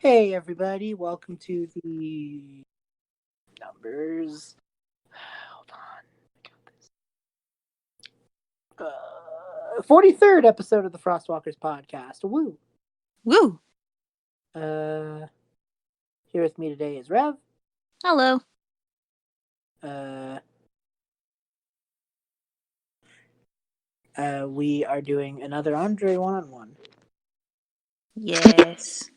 Hey everybody, welcome to the numbers. Hold on. I got this. 43rd episode of the Frostwalkers podcast. Woo! Woo! Here with me today is Rev. Hello. We are doing another Andrei one-on-one. Yes.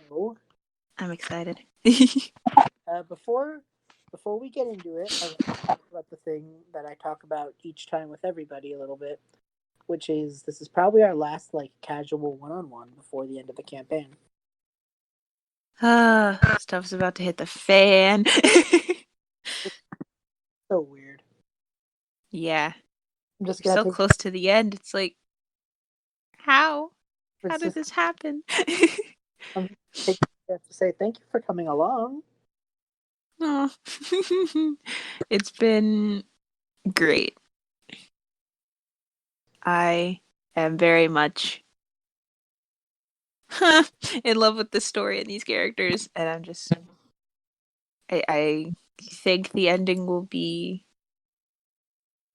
So, I'm excited. before we get into it, I want to talk about the thing that I talk about each time with everybody a little bit, which is this is probably our last casual one-on-one before the end of the campaign. Stuff's about to hit the fan. So weird. Yeah. I'm just We're gonna so close to the end. It's like, how? How did this happen? I have to say thank you for coming along. Oh. It's been great. I am very much in love with this story and these characters, and I'm just I think the ending will be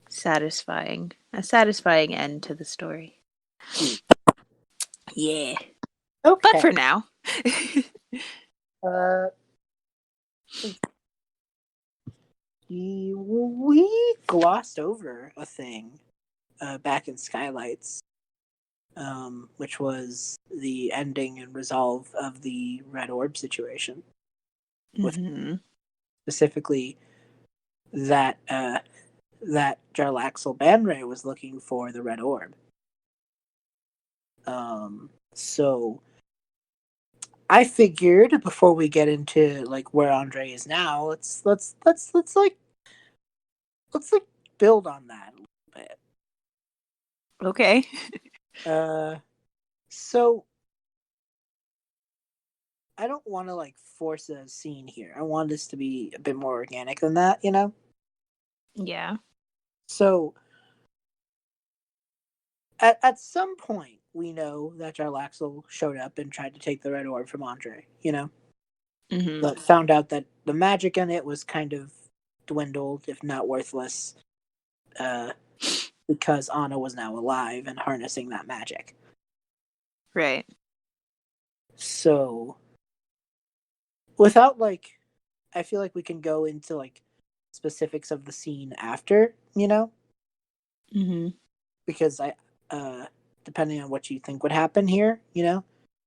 satisfying. A satisfying end to the story. Yeah. Okay. But for now. We glossed over a thing back in Skylights, which was the ending and resolve of the Red Orb situation. With specifically that that Jarlaxle Banray was looking for the Red Orb. So I figured before we get into where Andrei is now, let's build on that a little bit. Okay. So I don't want to force a scene here. I want this to be a bit more organic than that, you know? Yeah. So at some point we know that Jarlaxle showed up and tried to take the Red Orb from Andrei, you know? But found out that the magic in it was kind of dwindled, if not worthless, because Anna was now alive and harnessing that magic. Right. So without I feel like we can go into specifics of the scene after, you know? Because I depending on what you think would happen here, you know?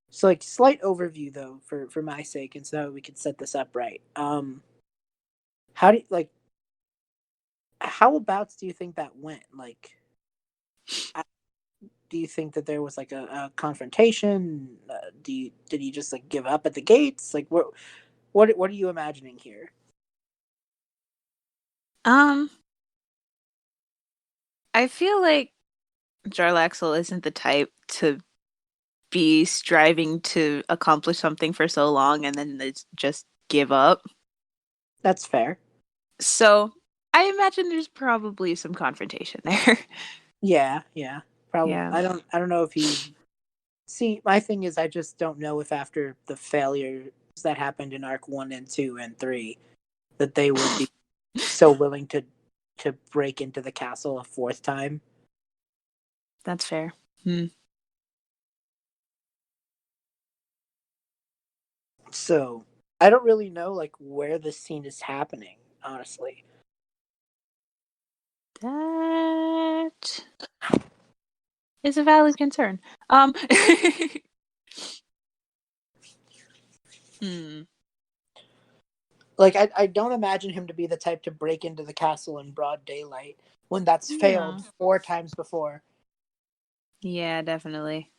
So slight overview though for my sake and so we can set this up right. How do you how about do you think that went? Do you think that there was a confrontation? Did he just give up at the gates? What are you imagining here? I feel like Jarlaxle isn't the type to be striving to accomplish something for so long and then just give up. That's fair. So I imagine there's probably some confrontation there. Yeah, probably. Yeah. I don't know if he. See, my thing is, I just don't know if after the failures that happened in Arc 1 and 2 and 3, that they would be so willing to break into the castle a fourth time. That's fair. So I don't really know where this scene is happening, honestly. That is a valid concern. I don't imagine him to be the type to break into the castle in broad daylight when that's failed 4 times before. Yeah, definitely.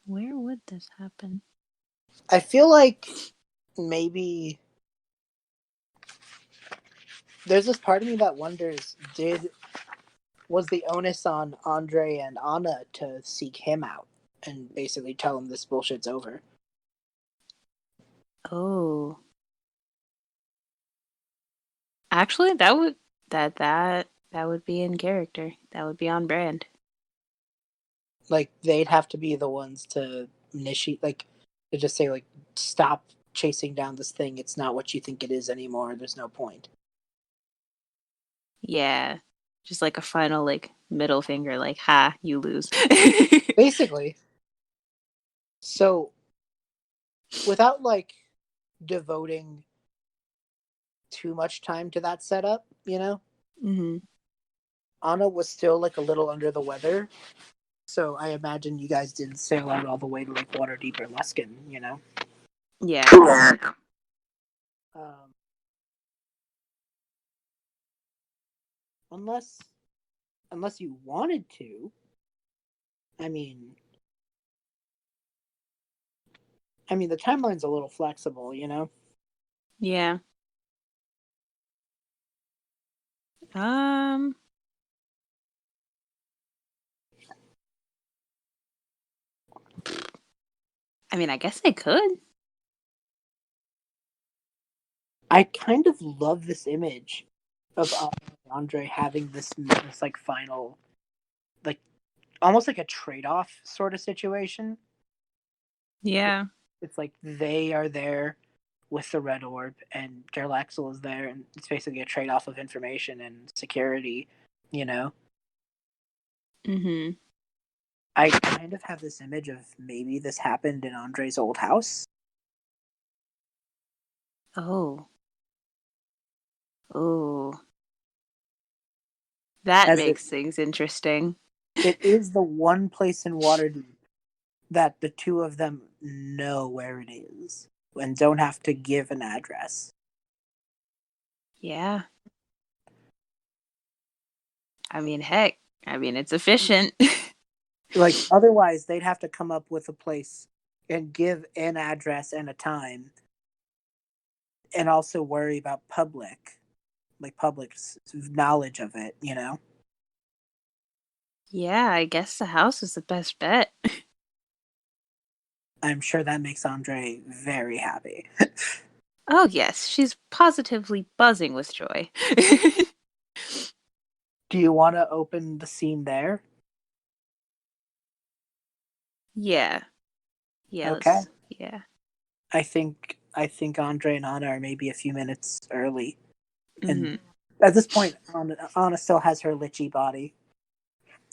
Where would this happen? I feel like maybe there's this part of me that wonders, did was the onus on Andrei and Anna to seek him out and basically tell him this bullshit's over. Oh. Actually, that would be in character. That would be on brand. Like, they'd have to be the ones to initiate, like, to just say, like, stop chasing down this thing. It's not what you think it is anymore. There's no point. Yeah. Just like a final like middle finger, like, ha, you lose. Basically. So, without, like, devoting too much time to that setup, you know? Mm-hmm. Anna was still, like, a little under the weather. So I imagine you guys didn't sail out all the way to, like, Waterdeep or Luskin, you know? Yeah. Um, unless you wanted to. I mean, the timeline's a little flexible, you know? Yeah. Um, I mean, I guess I could. I kind of love this image of Andre having this like final, like almost like a trade-off sort of situation. Yeah. It's like they are there with the red orb, and Jarlaxle is there, and it's basically a trade-off of information and security. You know, Mm-hmm. I kind of have this image of maybe this happened in Andre's old house. Oh. Oh. That As makes things interesting. it is the one place in Waterdeep that the two of them know where it is and don't have to give an address. Yeah. I mean, heck. I mean, it's efficient. Like, otherwise, they'd have to come up with a place and give an address and a time, and also worry about public's knowledge of it, you know? Yeah, I guess the house is the best bet. I'm sure that makes Andre very happy. Oh, yes, she's positively buzzing with joy. Do you want to open the scene there? Yeah. Yeah, Okay. yeah. I think Andre and Anna are maybe a few minutes early. And Mm-hmm. at this point, Anna still has her lichy body.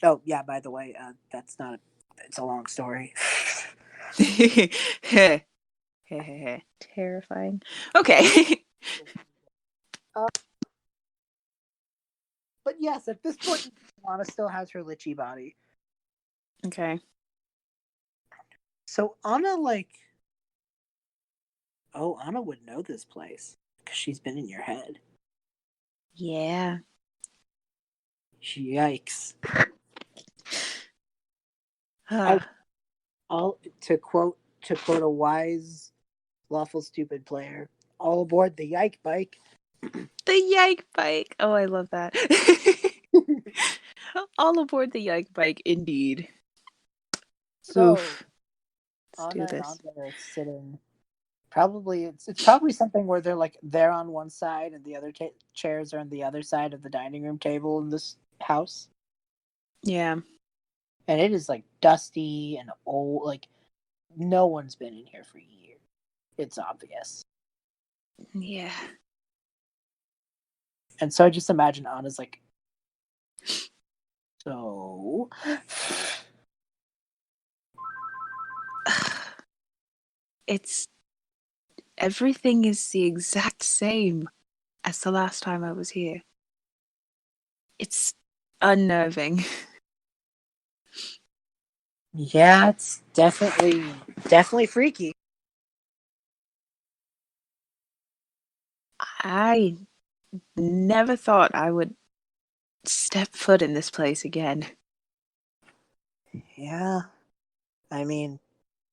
Oh, yeah, by the way, that's not it's a long story. Terrifying. Okay. uh, but yes, at this point, Anna still has her lichy body. Okay. So Anna, like, oh, Anna would know this place because she's been in your head. Yeah. Yikes! I, Huh. all to quote a wise, lawful, stupid player. All aboard the yike bike. The yike bike. Oh, I love that. All aboard the yike bike, indeed. So Oof. Let's do Anna and this. Andre are sitting. Probably it's probably something where they're on one side and the other chairs are on the other side of the dining room table in this house, Yeah. and it is like dusty and old. Like, no one's been in here for years. It's obvious. Yeah. And so I just imagine Anna's like, so It's everything is the exact same as the last time I was here. It's unnerving. yeah, it's definitely freaky. I never thought I would step foot in this place again. Yeah, I mean,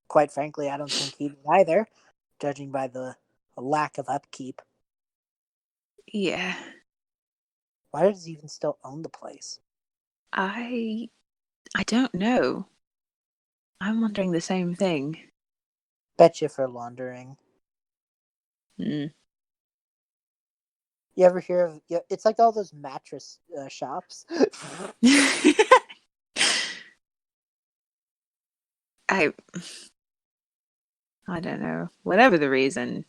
quite frankly, I don't think he did either, judging by the lack of upkeep. Yeah. Why does he even still own the place? I I don't know. I'm wondering the same thing. Betcha for laundering. Hmm. You ever hear of? Yeah, it's like all those mattress shops. I I don't know. Whatever the reason,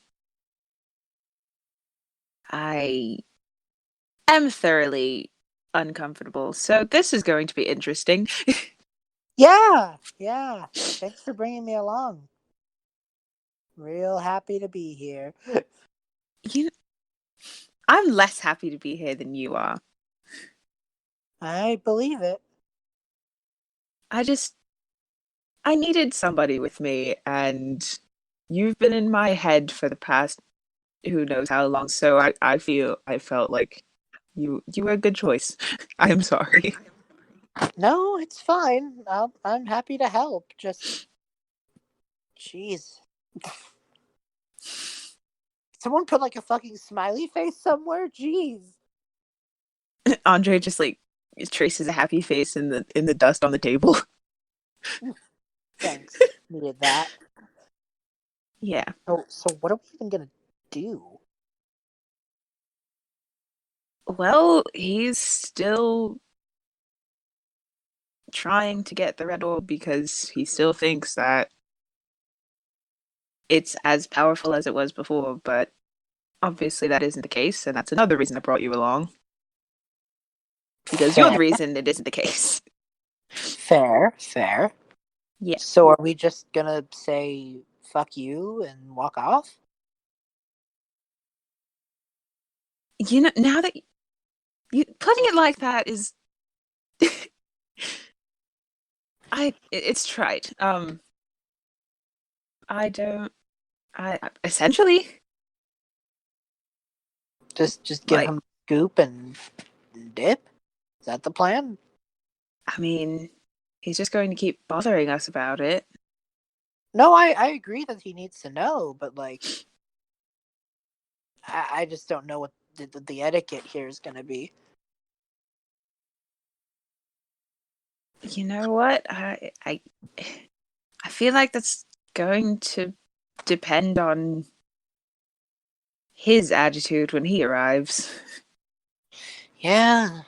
I am thoroughly uncomfortable. So this is going to be interesting. Yeah, yeah. Thanks for bringing me along. Real happy to be here. You I'm less happy to be here than you are. I believe it. I just I needed somebody with me, and you've been in my head for the past who knows how long. So I felt like you were a good choice. I am sorry. No, it's fine. I'm happy to help. Just, jeez. Someone put like a fucking smiley face somewhere. Jeez. Andrei just like traces a happy face in the dust on the table. Thanks. Needed that. Yeah. So what are we even gonna do? Well, he's still trying to get the red orb because he still thinks that it's as powerful as it was before, but obviously that isn't the case, and that's another reason I brought you along. Because you're Fair, the reason it isn't the case. fair. Yeah. So are we just gonna say fuck you and walk off? You know, now that you putting it like that is it's trite. I don't I essentially Just give like him a scoop and dip? Is that the plan? I mean, he's just going to keep bothering us about it. No, I agree that he needs to know, but like I just don't know what the etiquette here is gonna be. You know what? I feel like that's going to depend on his attitude when he arrives. Yeah.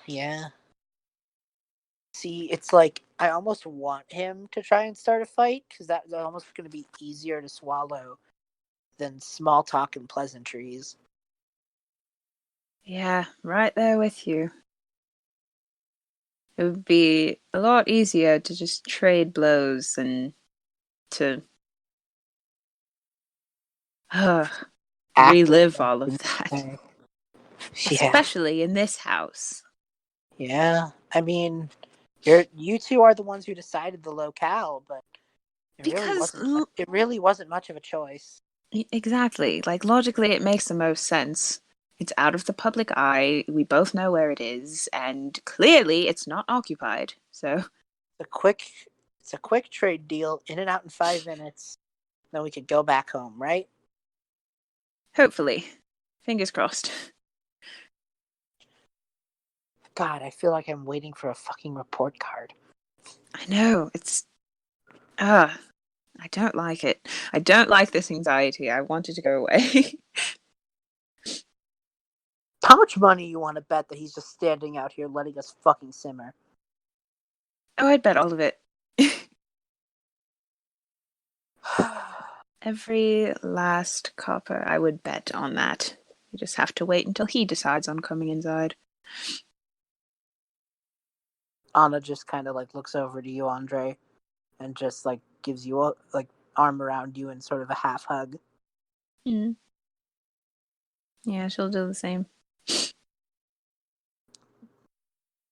See, it's like I almost want him to try and start a fight because that's almost going to be easier to swallow than small talk and pleasantries. Yeah, right there with you. It would be a lot easier to just trade blows than to uh, Actually, relive all of that. yeah, Especially in this house. yeah. I mean, you two are the ones who decided the locale, but it really Because wasn't. It really wasn't much of a choice. exactly, like logically, it makes the most sense. It's out of the public eye. We both know where it is, and clearly it's not occupied. So A quick, it's a quick trade deal, in and out in 5 minutes. Then we could go back home, right? hopefully, fingers crossed. God, I feel like I'm waiting for a fucking report card. I know it's ah, I don't like it. I don't like this anxiety. I want it to go away. How much money you want to bet that he's just standing out here letting us fucking simmer? Oh, I'd bet all of it. Every last copper, I would bet on that. You just have to wait until he decides on coming inside. Anna just kind of like looks over to you, Andrei, and just like gives you a like arm around you and sort of a half hug. Mm. Yeah, she'll do the same.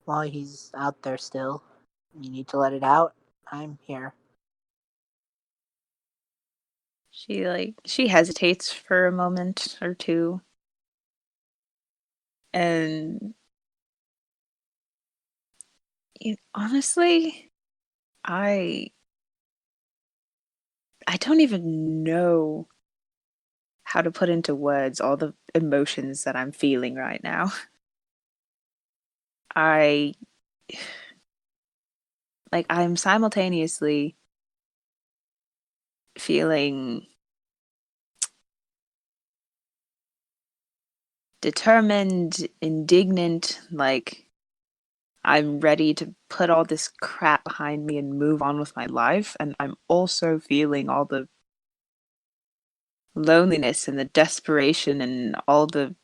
While he's out there still, you need to let it out. I'm here. She hesitates for a moment or two, and honestly, I I don't even know how to put into words all the emotions that I'm feeling right now. I like I'm simultaneously feeling determined, indignant, like I'm ready to put all this crap behind me and move on with my life. And I'm also feeling all the loneliness and the desperation and all the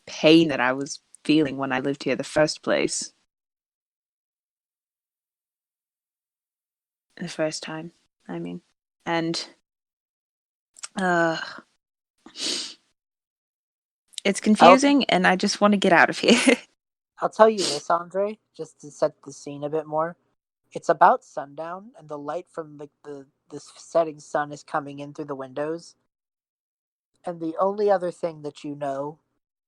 pain that I was feeling when I lived here the first place. The first time, I mean. And uh it's I'll confusing and I just want to get out of here. I'll tell you this, Andre, just to set the scene a bit more. It's about sundown, and the light from the setting sun is coming in through the windows. And the only other thing that you know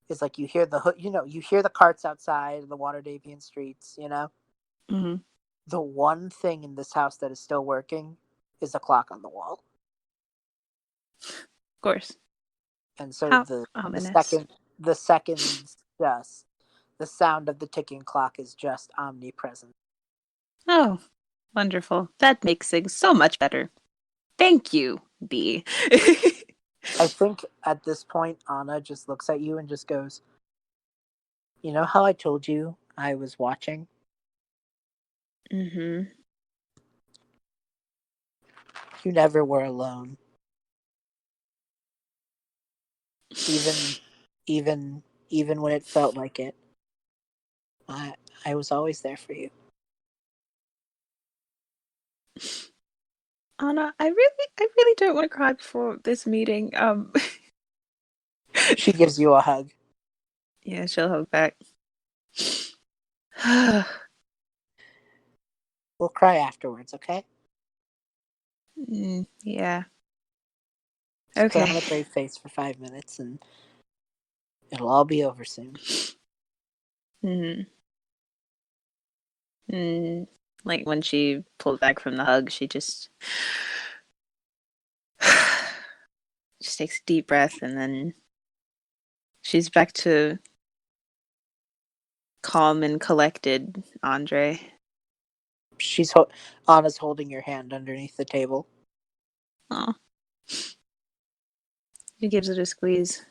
is like you hear you hear the carts outside the Waterdavian streets. Hmm. Of The one thing in this house that is still working is a clock on the wall. course. And so How the ominous. second the seconds just the sound of the ticking clock is just omnipresent. Oh, wonderful. That makes things so much better. Thank you, B. I think at this point Anna just looks at you and just goes, "You know how I told you I was watching? Hmm. You never were alone. Even even when it felt like it. I I was always there for you." Anna, I really don't want to cry before this meeting. She gives you a hug. Yeah, she'll hug back. We'll cry afterwards, okay? Yeah. Just put on Okay. a brave face for 5 minutes and it'll all be over soon. Mm. Mm. Like when she pulled back from the hug, she just takes a deep breath and then she's back to calm and collected, Andrei. She's Anna's holding your hand underneath the table. Oh, she gives it a squeeze.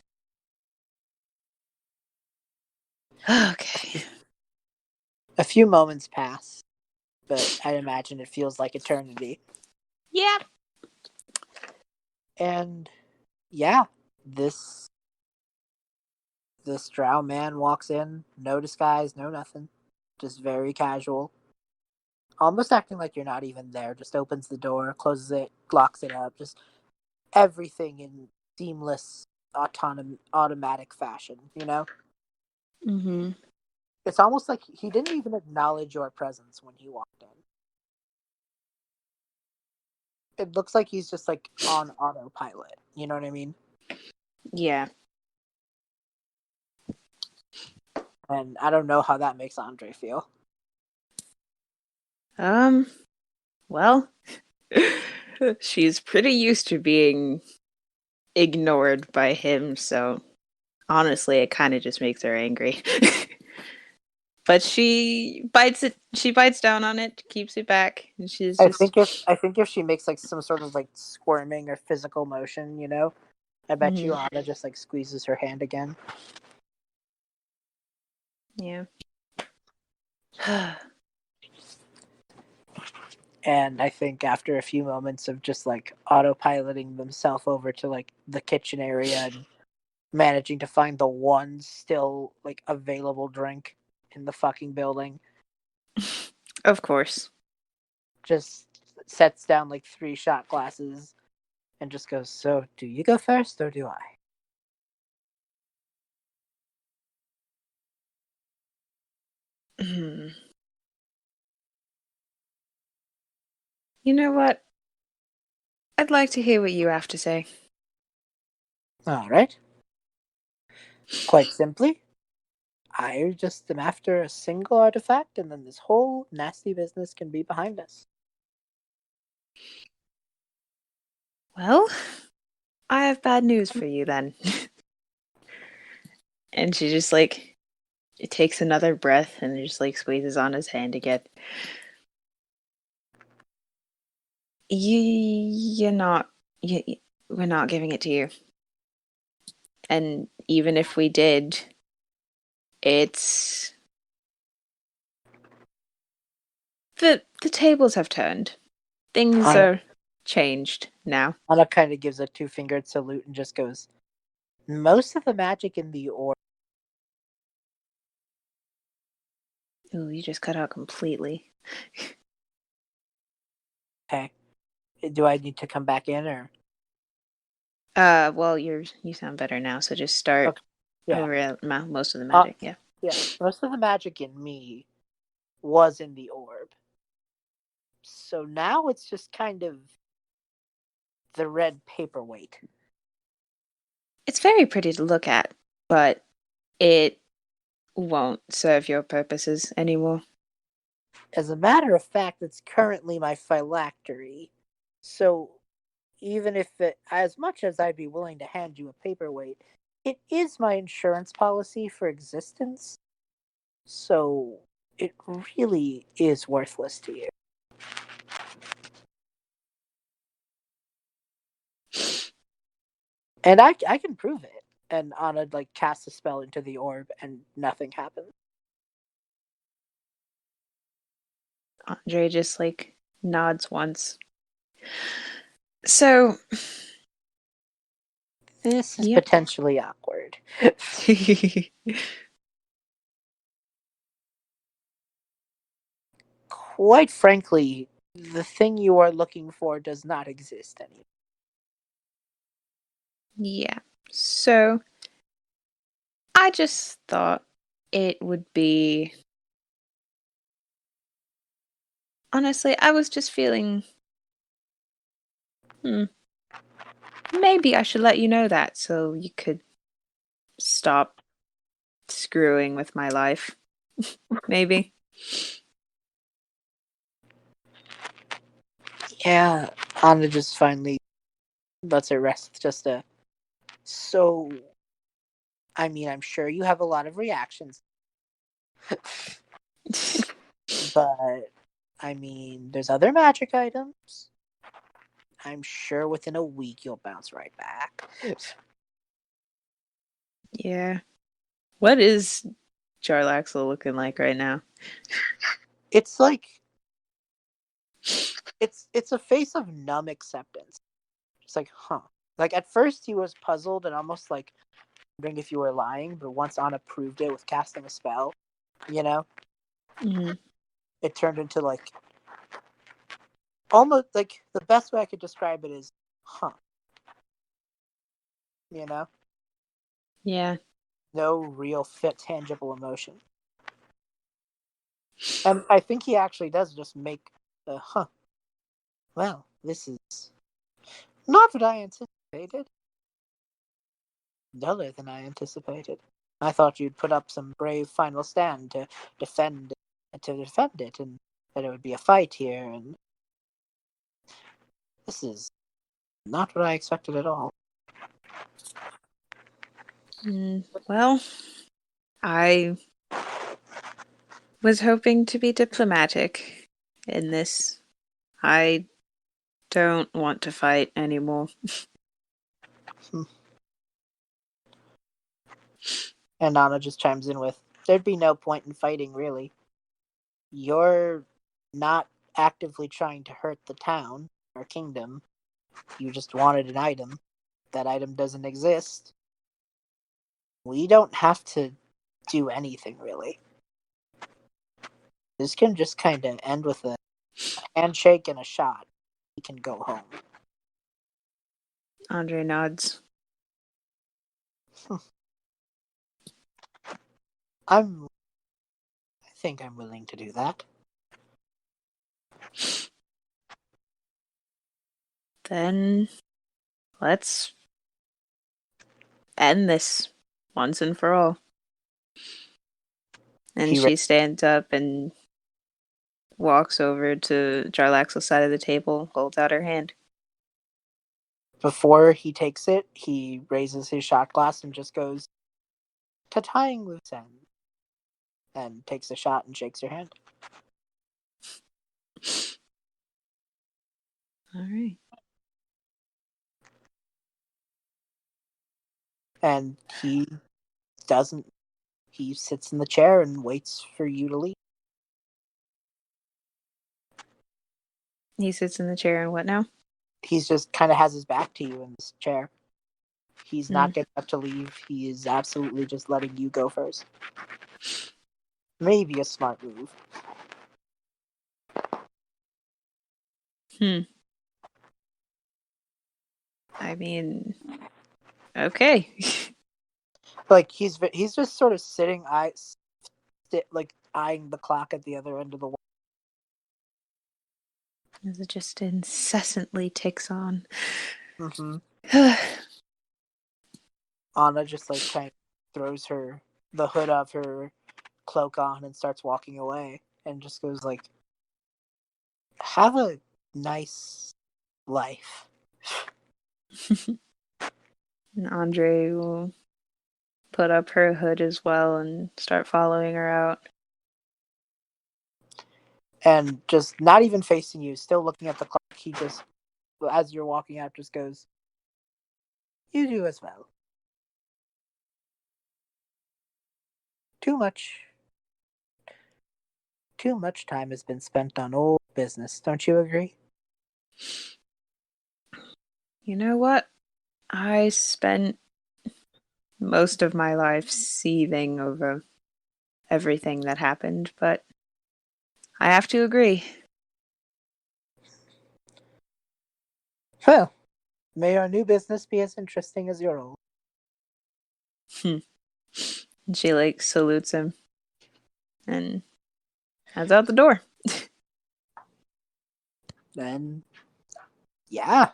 Okay. A few moments pass, but I imagine it feels like eternity. Yep. And yeah, this this drow man walks in, no disguise, no nothing, just very casual, almost acting like you're not even there. Just opens the door, closes it, locks it up, just everything in seamless, automatic fashion. Mm-hmm. It's almost like he didn't even acknowledge your presence when he walked in. It looks like he's just like on autopilot. You know what I mean? Yeah. And I don't know how that makes Andre feel. Um, well, she's pretty used to being ignored by him, so honestly, it kind of just makes her angry. But she bites down on it, keeps it back, and she's just I think if she makes like some sort of like squirming or physical motion, I bet you Mhm. Anna just like squeezes her hand again. Yeah. And I think after a few moments of just like autopiloting themselves over to like the kitchen area and managing to find the one still like available drink in the fucking building, Of course. just sets down like three shot glasses and just goes, "So, do you go first or do I?" Mhm. You know what? I'd like to hear what you have to say. All right. Quite simply, I just am after a single artifact, and then this whole nasty business can be behind us. Well, I have bad news for you then. And she just like it takes another breath and just like squeezes on his hand again. You're not. We're not giving it to you. And even if we did, it's the tables have turned. Things Anna, are changed now. Anna kind of gives a two-fingered salute and just goes, most of the magic in the orb. Ooh, you just cut out completely. Okay. Do I need to come back in or? Well, you sound better now, so just start Okay. Yeah. over at most of the magic. Yeah. Yeah. Most of the magic in me was in the orb. So now it's just kind of the red paperweight. It's very pretty to look at, but it won't serve your purposes anymore. As a matter of fact, it's currently my phylactery. So even if as much as I'd be willing to hand you a paperweight, it is my insurance policy for existence. So it really is worthless to you. And I can prove it. And Anna casts a spell into the orb and nothing happens. Andrei just nods once. So, This is yep. potentially awkward. Quite frankly, the thing you are looking for does not exist anymore. Yeah. So, I just thought it would be. Honestly, I was just feeling. Maybe I should let you know that so you could stop screwing with my life. Maybe. Yeah, Anna just finally lets it rest. Just a. So, I mean, I'm sure you have a lot of reactions, but I mean, there's other magic items. I'm sure within a week you'll bounce right back. Yeah. What is Jarlaxle looking like right now? It's it's a face of numb acceptance. It's like, huh. Like at first he was puzzled and almost wondering if you were lying, but once Anna proved it with casting a spell, Mm-hmm. it turned into almost the best way I could describe it is, huh. You know? Yeah. No real fit tangible emotion. And I think he actually does just make the huh. Well, this is not what I anticipated. Duller than I anticipated. I thought you'd put up some brave final stand defend defend it, and that it would be a fight here. And this is not what I expected at all. Well, I was hoping to be diplomatic in this. I don't want to fight anymore. And Nana just chimes in with, "There'd be no point in fighting, really. You're not actively trying to hurt the town or kingdom. You just wanted an item. That item doesn't exist. We don't have to do anything, really. This can just kind of end with a handshake and a shot. We can go home." Andrei nods. I think I'm willing to do that. Then let's end this once and for all. And she stands up and walks over to Jarlaxle's side of the table, holds out her hand. Before he takes it, he raises his shot glass and just goes, "To tying loose ends," and takes a shot and shakes her hand. All right. And he doesn't. He sits in the chair and waits for you to leave. He sits in the chair and what now? He's just kind of has his back to you in this chair. He's Hmm. not getting up to leave. He is absolutely just letting you go first. Maybe a smart move. Hmm. I mean, okay. Like he's just sort of sitting, like eyeing the clock at the other end of the wall. It just incessantly ticks on. Mm-hmm. Anna just like kind of throws the hood of her cloak on and starts walking away, and just goes like, "Have a nice life." And Andrei will put up her hood as well and start following her out. And just not even facing you, still looking at the clock, he just, as you're walking out, just goes, "You do as well. Too much, too much time has been spent on old business. Don't you agree?" You know what? I spent most of my life seething over everything that happened, but I have to agree. Well, may your new business be as interesting as your old. And she like salutes him and heads out the door. Then, yeah,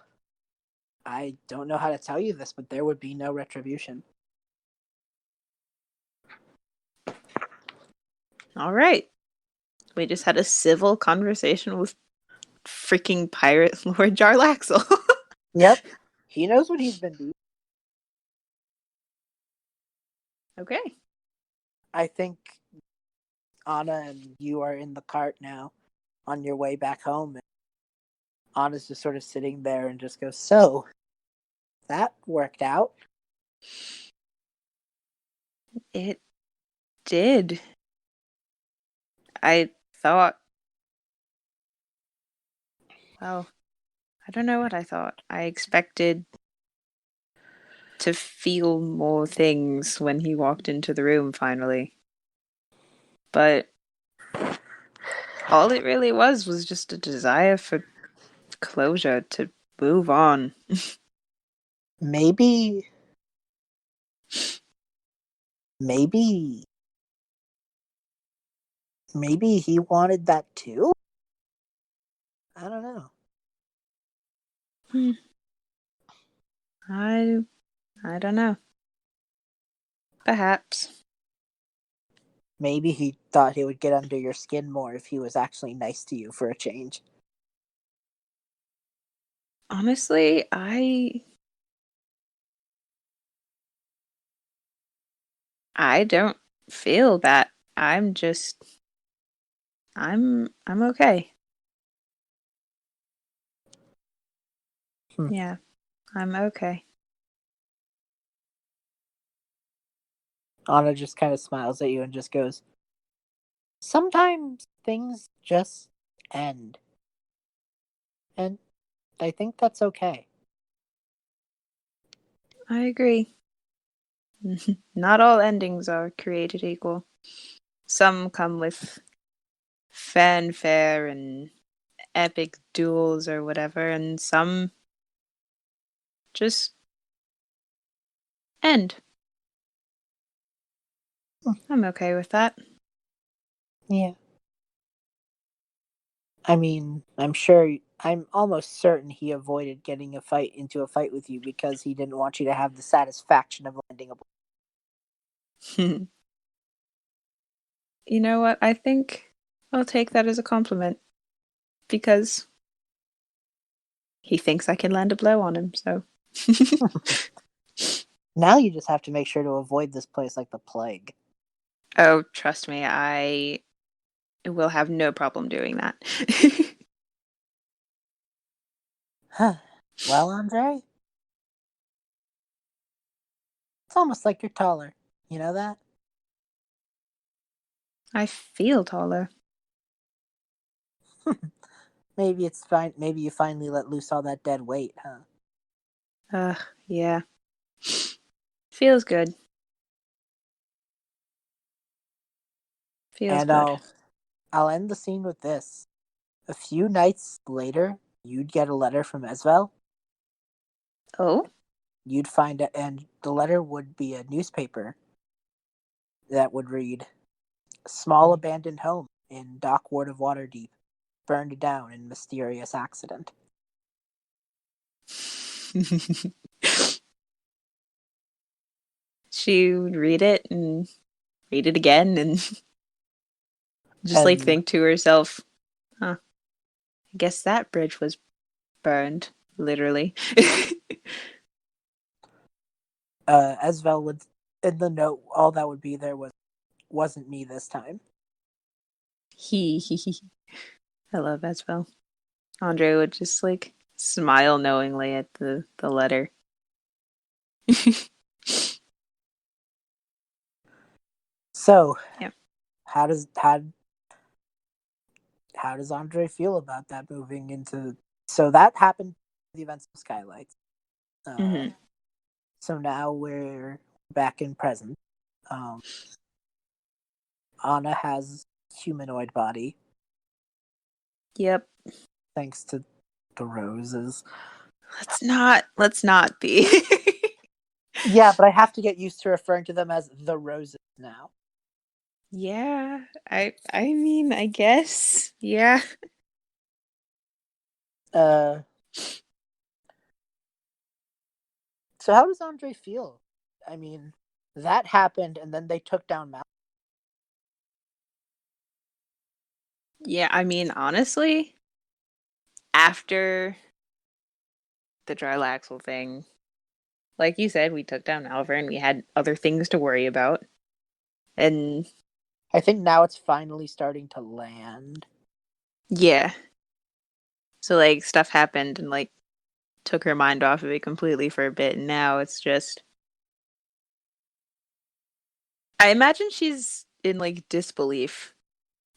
I don't know how to tell you this, but there would be no retribution. All right. We just had a civil conversation with freaking pirate Lord Jarlaxle. Yep, he knows what he's been doing. Okay. I think Anna and you are in the cart now on your way back home. And Anna's just sort of sitting there and just goes, "So, that worked out." It did. I thought, well, I don't know what I thought. I expected to feel more things when he walked into the room finally. But all it really was just a desire for closure to move on. Maybe, maybe, maybe he wanted that too? I don't know. Hmm. I I don't know. Perhaps. Maybe he thought he would get under your skin more if he was actually nice to you for a change. Honestly, I don't feel that. I'm okay. Hmm. Yeah, I'm okay. Anna just kind of smiles at you and just goes, "Sometimes things just end. And I think that's okay." I agree. Not all endings are created equal. Some come with fanfare and epic duels or whatever, and some just end. Hmm. I'm okay with that. Yeah. I'm almost certain he avoided getting into a fight with you because he didn't want you to have the satisfaction of landing a blow. You know what? I think I'll take that as a compliment because he thinks I can land a blow on him, so. Now you just have to make sure to avoid this place like the plague. Oh, trust me, I will have no problem doing that. Well, Andrei, it's almost like you're taller. You know that? I feel taller. Maybe it's fine. Maybe you finally let loose all that dead weight, huh? Yeah. Feels good. Feels And good. I'll end the scene with this. A few nights later, you'd get a letter from Esvel. Oh? You'd find it, and the letter would be a newspaper that would read, "Small abandoned home in Dock Ward of Waterdeep, burned down in mysterious accident." She would read it and read it again and just like And think to herself, huh, I guess that bridge was burned, literally. Esvel would, in the note, all that would be there wasn't me this time. He. I love that spell. Andrei would just like smile knowingly at the letter. So, Yeah. how does Andrei feel about that moving into? So that happened. The events of Skylights. Hmm. So now we're back in present. Um, Anna has humanoid body Yep. thanks to the roses. Let's not be. Yeah, but I have to get used to referring to them as the roses now. Yeah, I mean, I guess. Yeah. Uh, so how does Andrei feel? I mean, that happened, and then they took down Mount. Yeah, I mean, honestly, after the Drylaxle thing, like you said, we took down Malvern, we had other things to worry about. And I think now it's finally starting to land. yeah. So like stuff happened and like took her mind off of it completely for a bit, and now it's just I imagine she's in like disbelief.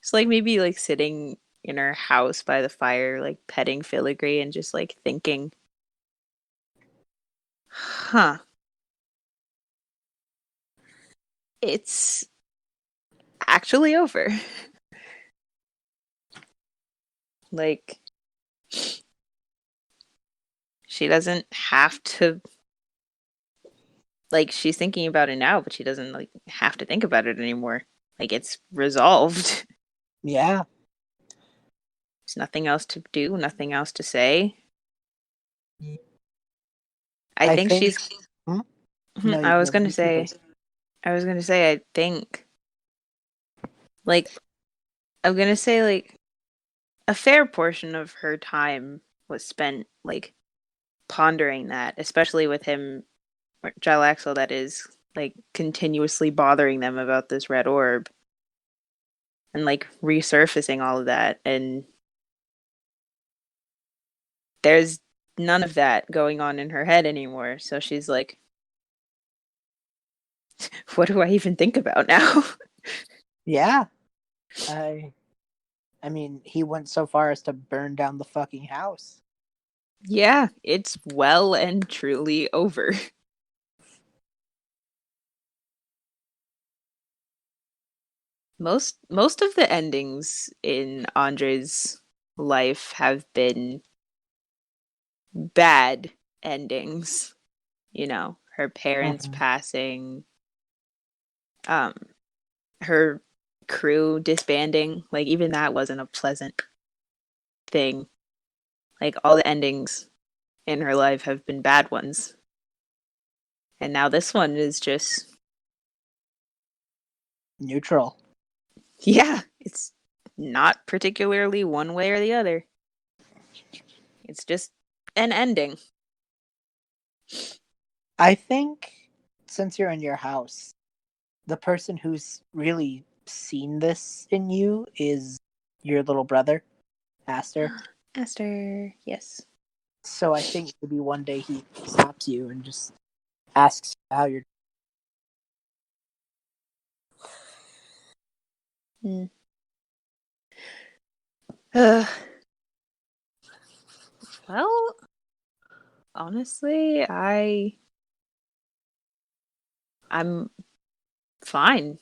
It's like maybe like sitting in her house by the fire, like petting filigree and just like thinking, huh, it's actually over. Like, she doesn't have to, like, she's thinking about it now, but she doesn't, like, have to think about it anymore. Like, it's resolved. Yeah, There's nothing else to do, nothing else to say. I I think think. she's, Hmm? No, I was gonna you say, first. I think, like, I'm gonna say, like, a fair portion of her time was spent, like, pondering that, especially with him, Gylaxel, that is, like, continuously bothering them about this red orb and, like, resurfacing all of that. And there's none of that going on in her head anymore. So she's like, what do I even think about now? Yeah, I. I mean, he went so far as to burn down the fucking house. Yeah, it's well and truly over. Most of the endings in Andre's life have been bad endings. You know, her parents Mhm. passing, um, her crew disbanding. Like even that wasn't a pleasant thing. Like all the endings in her life have been bad ones. And now this one is just Neutral. yeah, it's not particularly one way or the other. It's just an ending. I think since you're in your house, the person who's really seen this in you is your little brother, Aster. Esther, yes. So I think maybe one day he stops you and just asks how you're. Hmm. Uh, well, honestly, I'm fine.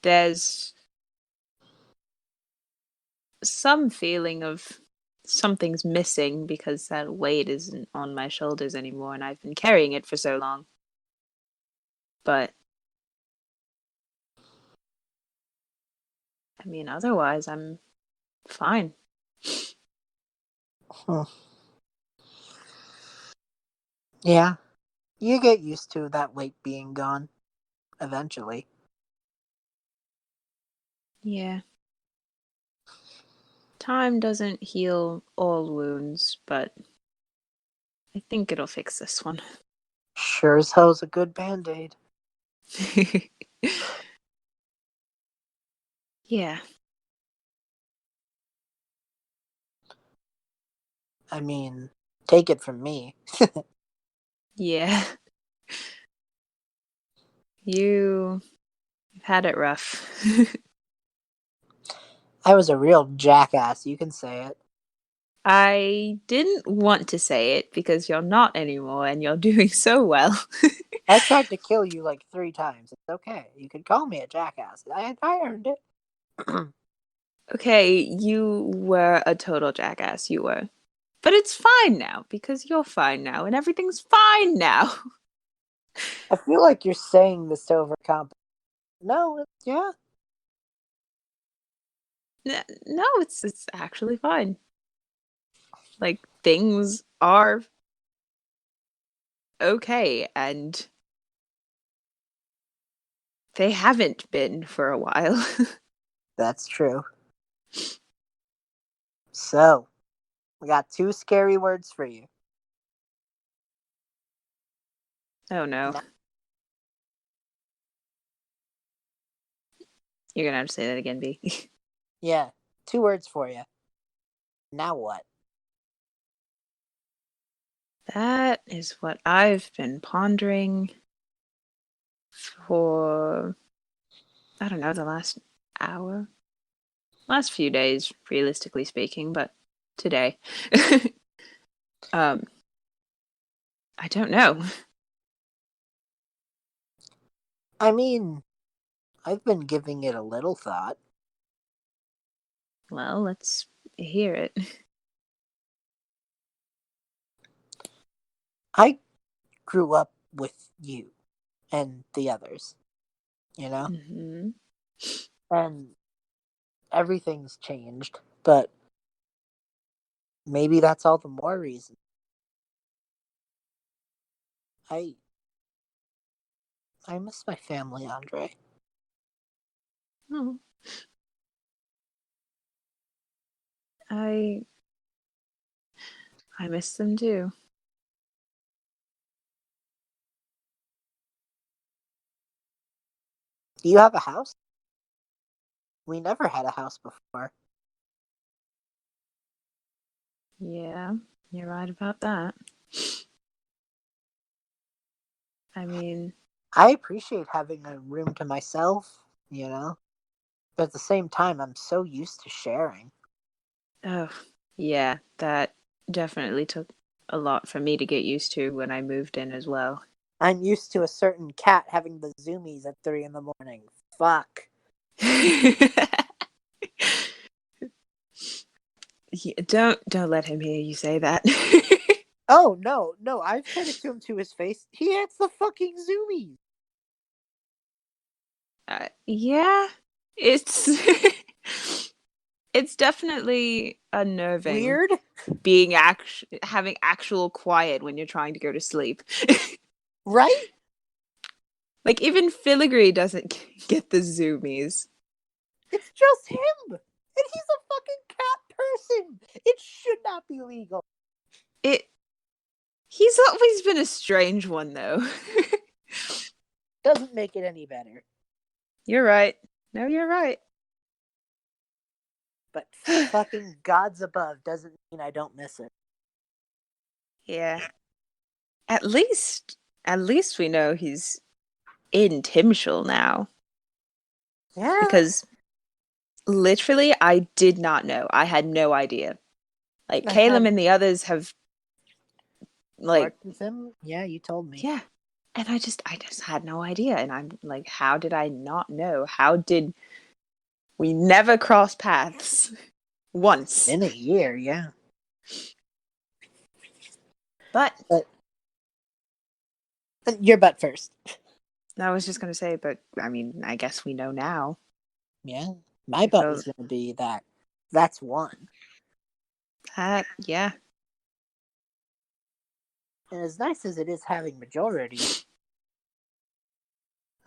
There's some feeling of something's missing because that weight isn't on my shoulders anymore, and I've been carrying it for so long. But I mean, otherwise, I'm fine. Hmm. Yeah, you get used to that weight being gone eventually. Yeah. Time doesn't heal all wounds, but I think it'll fix this one. Sure as hell's a good band-aid. Yeah. I mean, take it from me. Yeah. You've had it rough. I was a real jackass, you can say it. I didn't want to say it because you're not anymore and you're doing so well. I tried to kill you like 3 times. It's okay. You can call me a jackass. I earned it. Okay, you were a total jackass, you were. But it's fine now because you're fine now and everything's fine now. I feel like you're saying this to overcomp. No, yeah. No, it's actually fine. Like things are okay and they haven't been for a while. That's true. So, we got 2 scary words for you. Oh no. Now, You're gonna have to say that again, B. yeah, 2 words for you. Now what? That is what I've been pondering for, I don't know, the last hour? Last few days, realistically speaking, but today. um, I don't know. I mean, I've been giving it a little thought. Well, let's hear it. I grew up with you and the others, you know? Hmm. And everything's changed, but maybe that's all the more reason. I I miss my family, Andre. Oh, I I miss them too. Do you have a house? We never had a house before. Yeah, you're right about that. I mean, I appreciate having a room to myself, you know? But at the same time, I'm so used to sharing. oh, yeah, that definitely took a lot for me to get used to when I moved in as well. I'm used to a certain cat having the zoomies at 3 in the morning. Fuck. Yeah, don't let him hear you say that. Oh, no, no, I've said it to him to his face. He has the fucking zoomies. Yeah, it's it's definitely unnerving Weird, being having actual quiet when you're trying to go to sleep. right? Like even Filigree doesn't get the zoomies. It's just him. And he's a fucking cat person. It should not be legal. It He's always been a strange one though. Doesn't make it any better. You're right. No, you're right. but fucking gods above doesn't mean I don't miss it. Yeah. At least we know he's in Timshul now. Yeah. Because literally, I did not know. I had no idea. Like, I Caleb had and the others have, like, worked with him. Yeah, you told me. yeah. And I just had no idea. And I'm like, how did I not know? How did we never cross paths once? In a year, yeah. But But your butt first. I was just going to say, but I mean, I guess we know now. Yeah. My I butt feel was gonna be that. That's one. that, yeah. And as nice as it is having majority,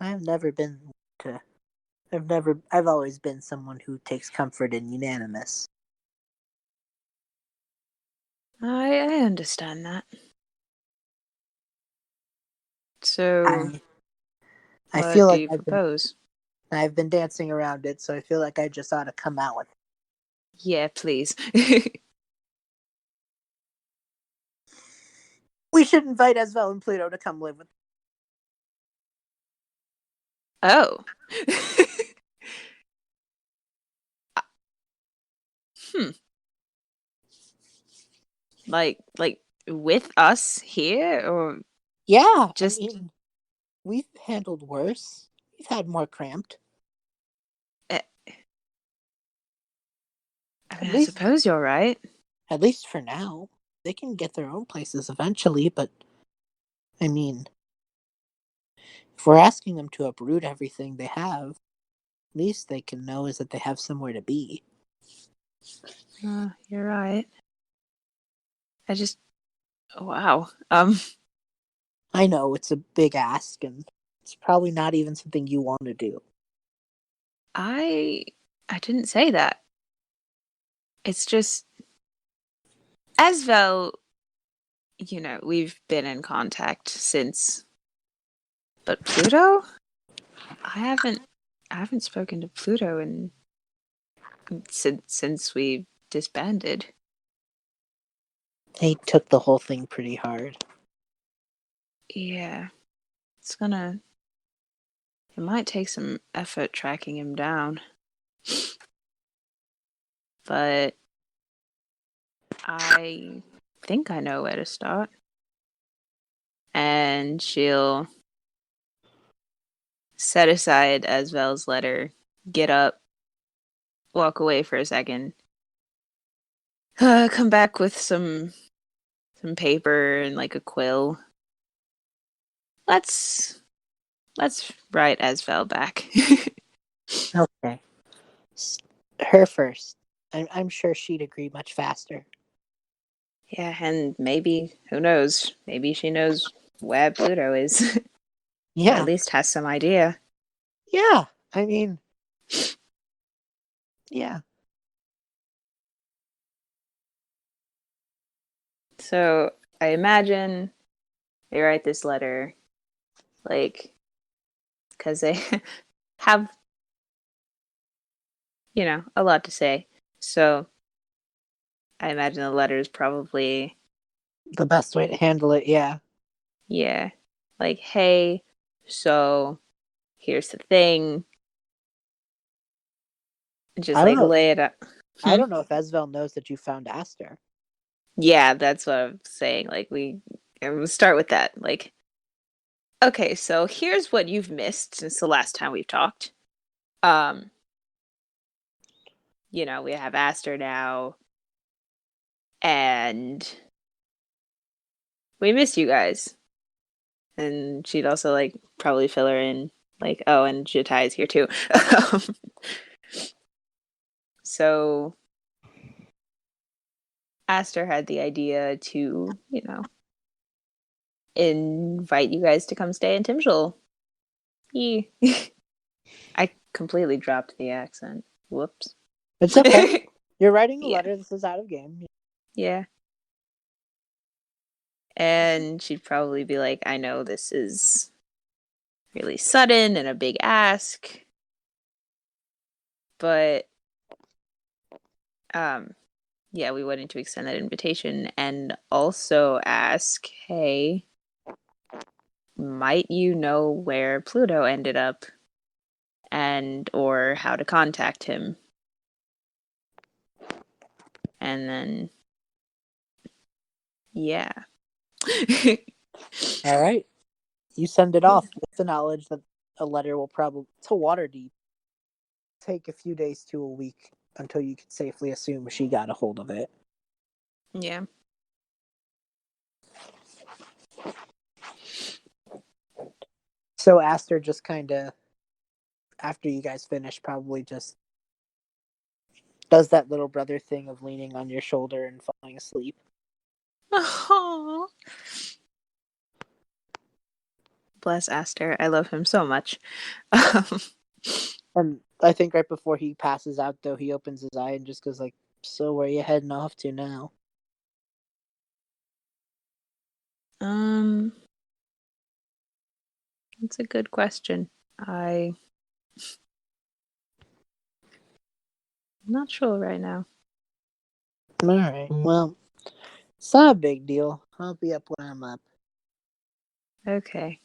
I've never been to I've always been someone who takes comfort in unanimous. I understand that. So, I I what feel do like you propose? I've been dancing around it, so I feel like I just ought to come out with it. Yeah, please. We should invite Esvel and Pluto to come live with us. Oh. Hmm. Like with us here or Yeah, I just mean, we've handled worse. We've had more cramped. eh, I At mean, I least suppose you're right. at least for now. They can get their own places eventually, but I mean, if we're asking them to uproot everything they have, at least they can know is that they have somewhere to be. You're right. I just wow. I know it's a big ask, and it's probably not even something you want to do. I I didn't say that. It's just Asvel, we've been in contact since, but Pluto? I haven't I haven't spoken to Pluto in since we disbanded. They took the whole thing pretty hard. Yeah. It's gonna it might take some effort tracking him down. But I think I know where to start. And she'll set aside Asvel's letter, get up, walk away for a second, come back with some paper and like a quill. Let's write Asvel back. Okay. Her first. I'm sure she'd agree much faster. Yeah, and maybe who knows? Maybe she knows where Pluto is, or at Yeah. least has some idea. Yeah. I mean, yeah. So I imagine they write this letter, like, because they have, a lot to say. So I imagine the letter is probably, The best way to handle it, yeah. yeah, like, hey, so here's the thing. Just I don't like know. lay it up. I Hmm? don't know if Esvel knows that you found Aster. Yeah, that's what I'm saying. Like, we'll start with that. Like, okay, so here's what you've missed since the last time we've talked. Um, we have Aster now, and we miss you guys. And she'd also like probably fill her in, like, oh, and Jatai is here too. So Aster had the idea to, invite you guys to come stay in Timshul. I completely dropped the accent. Whoops. It's okay. You're writing a Yeah. letter. This is out of game. Yeah. And she'd probably be like, I know this is really sudden and a big ask, but yeah, we wanted to extend that invitation and also ask, hey, might you know where Pluto ended up and or how to contact him? And then, yeah. All right. You send it off with the knowledge that a letter will probably to Waterdeep take a few days to a week until you can safely assume she got a hold of it. Yeah. So Aster just kind of, after you guys finish, probably just does that little brother thing of leaning on your shoulder and falling asleep. Oh, bless Aster. I love him so much. And I think right before he passes out, though, he opens his eye and just goes like, "So where you heading off to now?" um, that's a good question. I'm not sure right now. All right. Well, it's not a big deal. I'll be up when I'm up. Okay.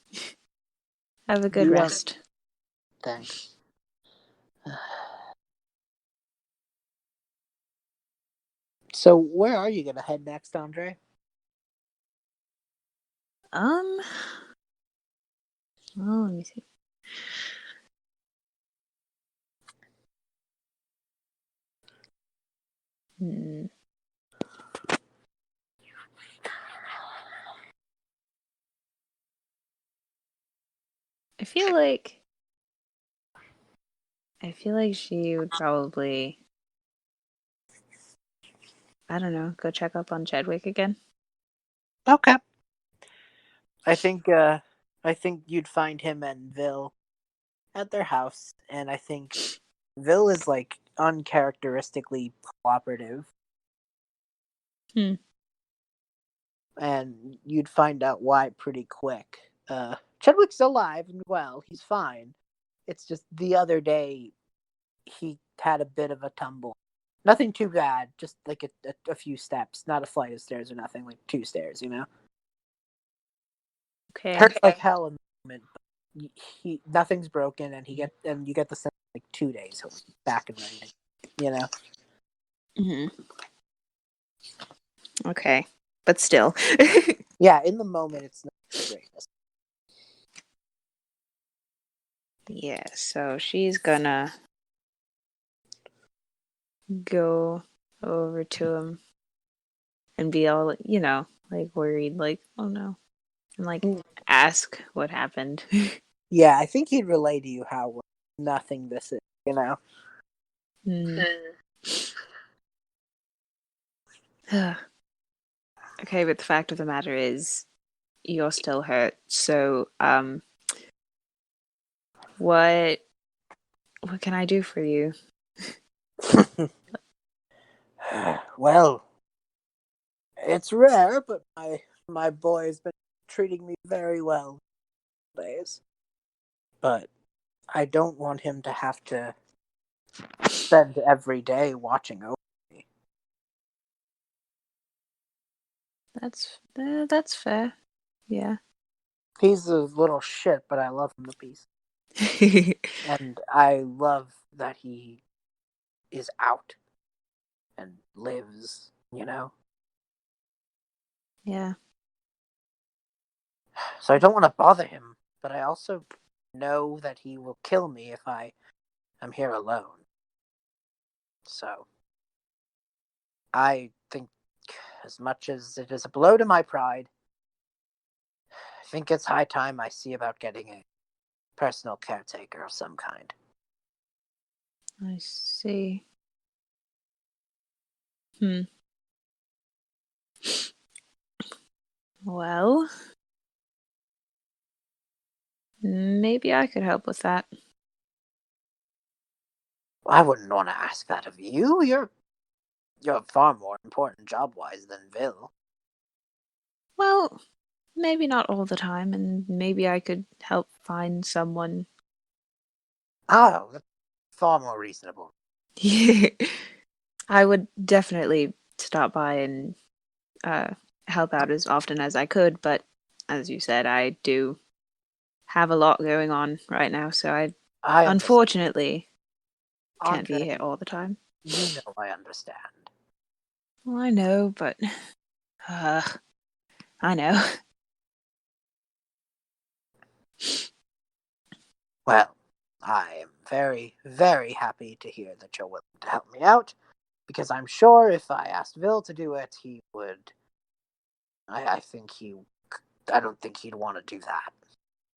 Have a good You don't. rest. Thanks. So where are you gonna head next, Andre? Um, oh, let me see. Hmm. I feel like she would probably, I don't know, go check up on Chadwick again. Okay. I think you'd find him and Vil at their house, and I think Vil is like uncharacteristically cooperative. Hmm. And you'd find out why pretty quick. Chadwick's alive and well, he's fine. It's just the other day he had a bit of a tumble. Nothing too bad, just like a few steps, not a flight of stairs or nothing, like 2 stairs, you know? Okay. Hurts like hell in the moment, but he nothing's broken, and you get the sense like 2 days he'll be back and ready, you know? Hmm. Okay. But still. Yeah, in the moment it's not the greatest. Yeah, so she's gonna go over to him and be all, like worried, like, oh no, and like ask what happened. Yeah, I think he'd relay to you how nothing this is, you know? Hmm. Okay, but the fact of the matter is, you're still hurt. So, what can I do for you? Well, it's rare, but my boy's been treating me very well these days. But I don't want him to have to spend every day watching over me. That's fair. Yeah. He's a little shit, but I love him to pieces. And I love that he is out and lives, you know? Yeah. So I don't want to bother him, but I also know that he will kill me if I am here alone. So I think, as much as it is a blow to my pride, I think it's high time I see about getting a personal caretaker of some kind. I see. Hmm. Well, maybe I could help with that. I wouldn't want to ask that of you. You're far more important job wise than Vil. Well, maybe not all the time, and maybe I could help find someone. Oh, that's far more reasonable. I would definitely stop by and uh, help out as often as I could, but as you said, I do have a lot going on right now, so I I understand. unfortunately can't be Andre, here all the time. you know I understand. Well, I know, but uh, I know. Well, I am very, very happy to hear that you're willing to help me out, because I'm sure if I asked Vil to do it, he would. I think he. I don't think he'd want to do that.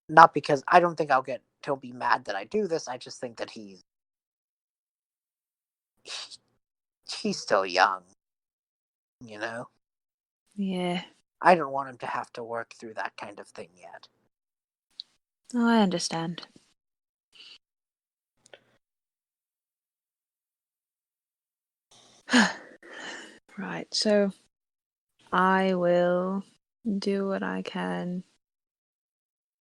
Not because I don't think he'll be mad that I do this. I just think that he's still young, you know? Yeah, I don't want him to have to work through that kind of thing yet. oh, I understand. Right, so I will do what I can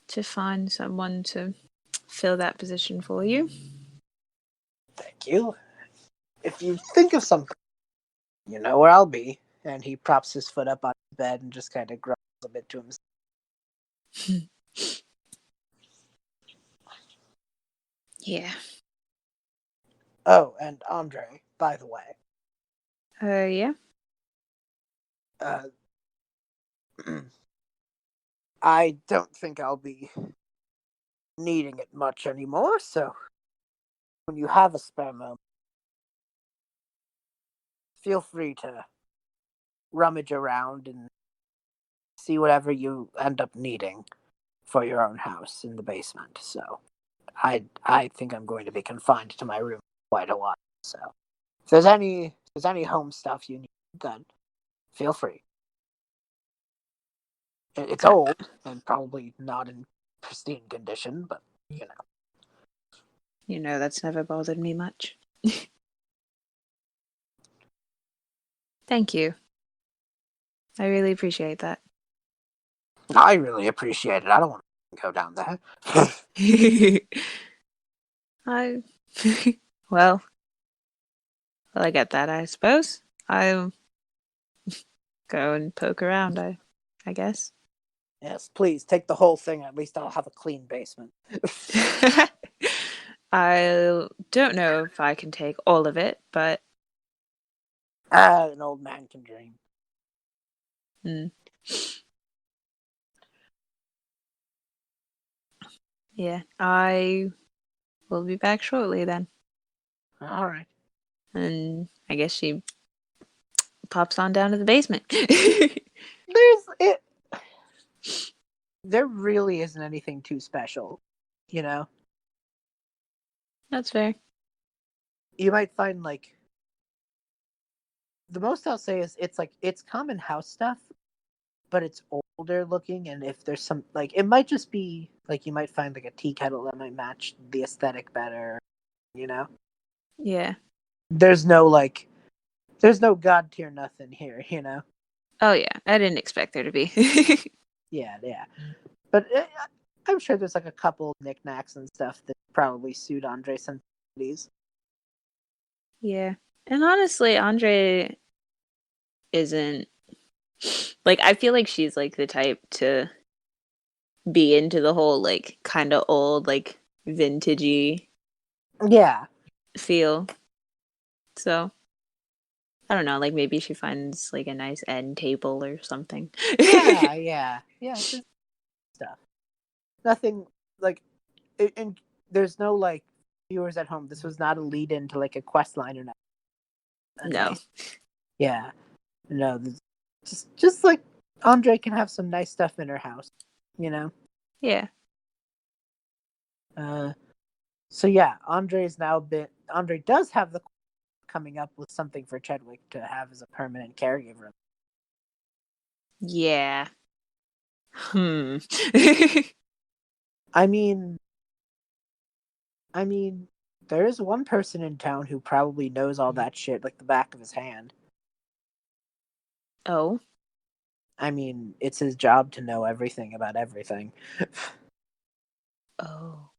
to find someone to fill that position for you. Thank you. If you think of something, you know where I'll be. And he props his foot up on his bed and just kind of grumbles a bit to himself. Yeah. Oh, and Andre, by the way, Yeah. uh, I don't think I'll be needing it much anymore, so when you have a spare moment, feel free to rummage around and see whatever you end up needing for your own house in the basement. So I think I'm going to be confined to my room quite a while. So if there's any home stuff you need, then feel free. It's Okay. old and probably not in pristine condition, but you know. You know, that's never bothered me much. Thank you. I really appreciate that. I really appreciate it. I don't want to go down there. I well, well, I get that, I suppose. I'll go and poke around, I guess. Yes, please take the whole thing. At least I'll have a clean basement. I don't know if I can take all of it, but An old man can dream. mm, yeah, I will be back shortly then. All right. And I guess she pops on down to the basement. There's it. There really isn't anything too special, you know. That's fair. You might find like the most I'll say is it's common house stuff, but it's older looking. And if there's some like it might just be like you might find like a tea kettle that might match the aesthetic better, you know. Yeah. There's no like there's no god tier nothing here, you know. Oh yeah, I didn't expect there to be. Yeah, yeah. But I'm sure there's like a couple knickknacks and stuff that probably suit Andre's sensibilities. Yeah. And honestly, Andre isn't like I feel like she's like the type to be into the whole like kind of old like vintagey Yeah, feel. So, I don't know, like maybe she finds like a nice end table or something. yeah. Just stuff. Nothing like, and there's no like viewers at home. This was not a lead into like a quest line or not. A No. nice, yeah. No, just like Andre can have some nice stuff in her house, you know. Yeah. Uh, so yeah, Andre does have the coming up with something for Chedwick to have as a permanent caregiver. Yeah. Hmm. I mean, I mean, there is one person in town who probably knows all that shit like the back of his hand. Oh. I mean, it's his job to know everything about everything. Oh.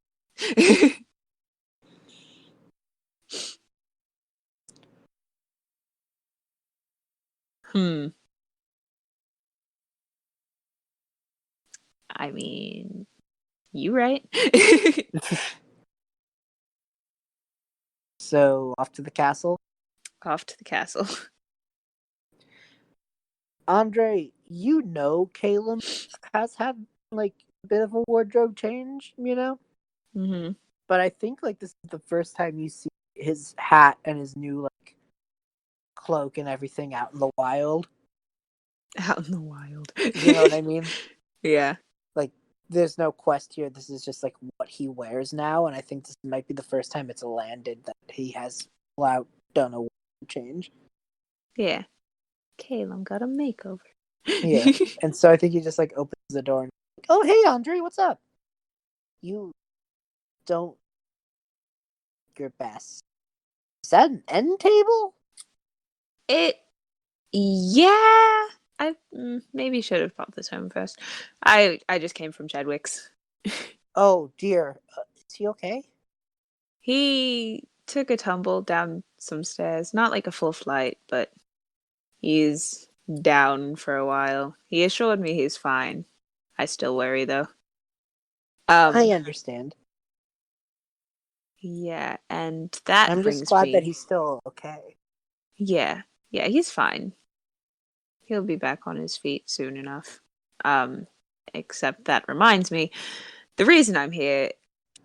I mean, you right. So, off to the castle. Off to the castle. Andrei, you know Caleb has had, like, a bit of a wardrobe change, you know? Mm-hmm. But I think, like, this is the first time you see his hat and his new, like, cloak and everything out in the wild. Out in the wild. You know what I mean? Yeah. Like, there's no quest here. This is just, like, what he wears now, and I think this might be the first time it's landed that he has done a wardrobe change. Yeah. Caleb got a makeover. Yeah. And so I think he just, like, opens the door and, like, oh, hey, Andrei, what's up? You don't your best. Is that an end table? Yeah. I maybe should have brought this home first. I just came from Chadwick's. Oh dear. Is he okay? He took a tumble down some stairs, not like a full flight, but he's down for a while. He assured me he's fine. I still worry though. I understand. Yeah, and that I'm just brings glad that me. he's still okay. Yeah, yeah, he's fine. He'll be back on his feet soon enough. Except that reminds me, the reason I'm here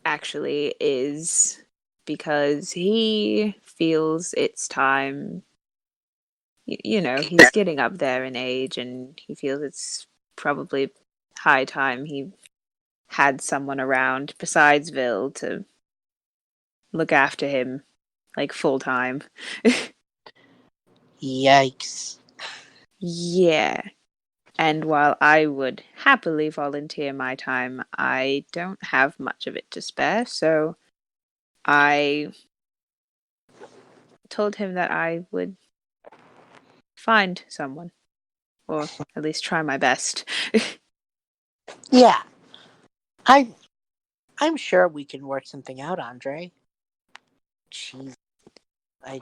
actually is because he feels it's time. You know, he's getting up there in age, and he feels it's probably high time he had someone around besides Vil to look after him like full time. Yikes. Yeah. And while I would happily volunteer my time, I don't have much of it to spare, so I told him that I would find someone, or at least try my best. Yeah. I I'm sure we can work something out, Andrei. Jeez. I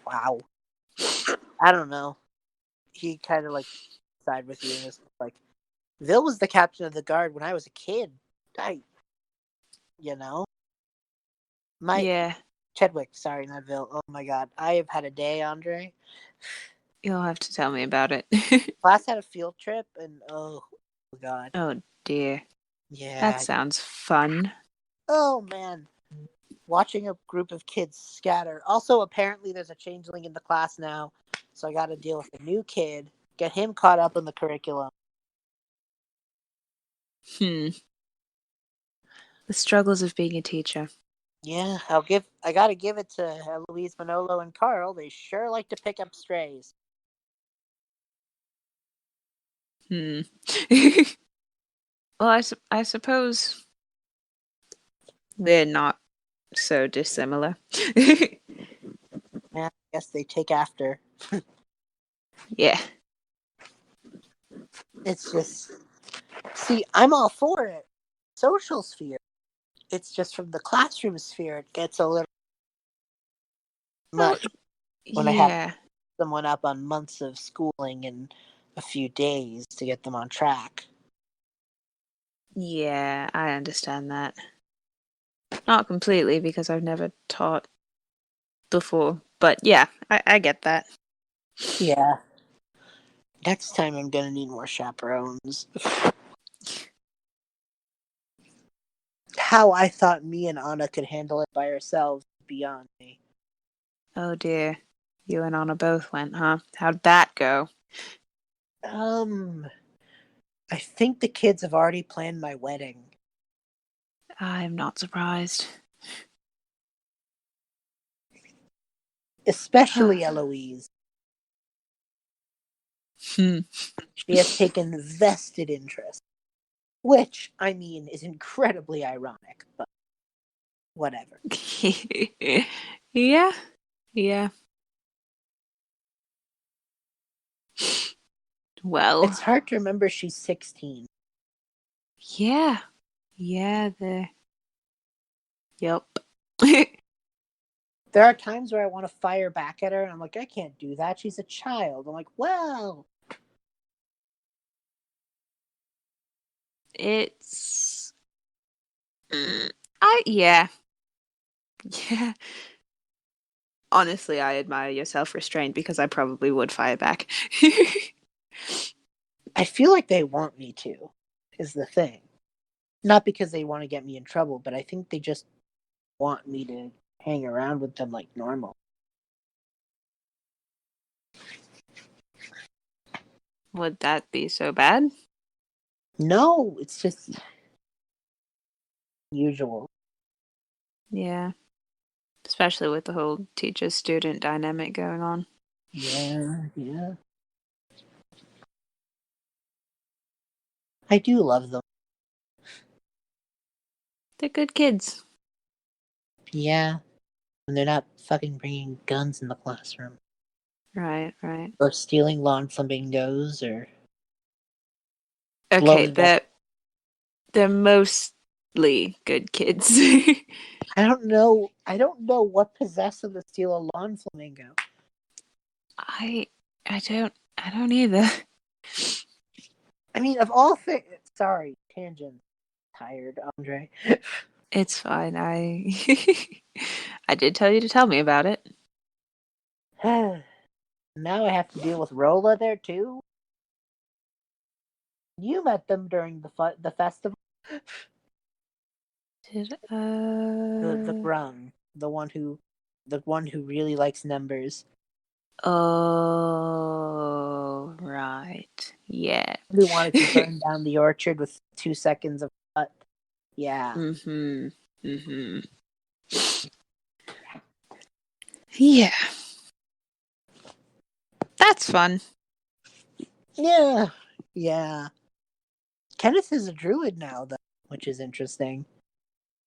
wow. I don't know. He kind of like side with you and was like, Vil was the captain of the guard when I was a kid. I, you know, my Yeah, Chedwick. Sorry, not Vil. Oh my God, I have had a day, Andrei. you'll have to tell me about it. Class had a field trip, and oh God, Oh dear. That yeah. sounds fun. Oh man, watching a group of kids scatter. Also, apparently, there's a changeling in the class now, so I got to deal with a new kid, get him caught up in the curriculum. Hmm. The struggles of being a teacher. Yeah, I gotta give it to Louise, Manolo, and Carl. They sure like to pick up strays. Hmm. Well, I suppose they're not so dissimilar. Yeah, I guess they take after. Yeah. It's just, see, I'm all for it. Social sphere. It's just from the classroom sphere, it gets a little Well, much when I have yeah. someone up on months of schooling in a few days to get them on track. Yeah, I understand that. Not completely because I've never taught before, but yeah, I get that. Yeah. Next time I'm gonna need more chaperones. How I thought me and Anna could handle it by ourselves is beyond me. Oh dear. You and Anna both went, huh? How'd that go? Um, I think the kids have already planned my wedding. I'm not surprised. Especially Eloise. Hmm. She has taken vested interest. Which, I mean, is incredibly ironic, but whatever. Yeah, yeah. Well, It's hard to remember she's 16. yeah. Yeah, the. Yep. There are times where I want to fire back at her, and I'm like, I can't do that. She's a child. I'm like, well, It's I yeah. Yeah. Honestly, I admire your self-restraint because I probably would fire back. I feel like they want me to, is the thing. Not because they want to get me in trouble, but I think they just want me to hang around with them like normal. Would that be so bad? No, it's just usual. Yeah. Especially with the whole teacher-student dynamic going on. Yeah, yeah. I do love them. They're good kids. Yeah, and they're not fucking bringing guns in the classroom Right, right. or stealing lawn flamingos or Okay, blowing up. they're mostly good kids. I don't know. I don't know what possessed them to steal a lawn flamingo. I I don't either. I mean, of all things. Sorry, tangent. Tired, Andre. It's fine. I I did tell you to tell me about it. Now I have to deal with Rolla there too. You met them during the festival. Did The grung, the one who really likes numbers. Oh, right. Yeah. Who wanted to burn down the orchard with 2 seconds of cut. Yeah. Mm-hmm. Mm-hmm. Yeah. That's fun. Yeah. Yeah. Kenneth is a druid now, though, which is interesting.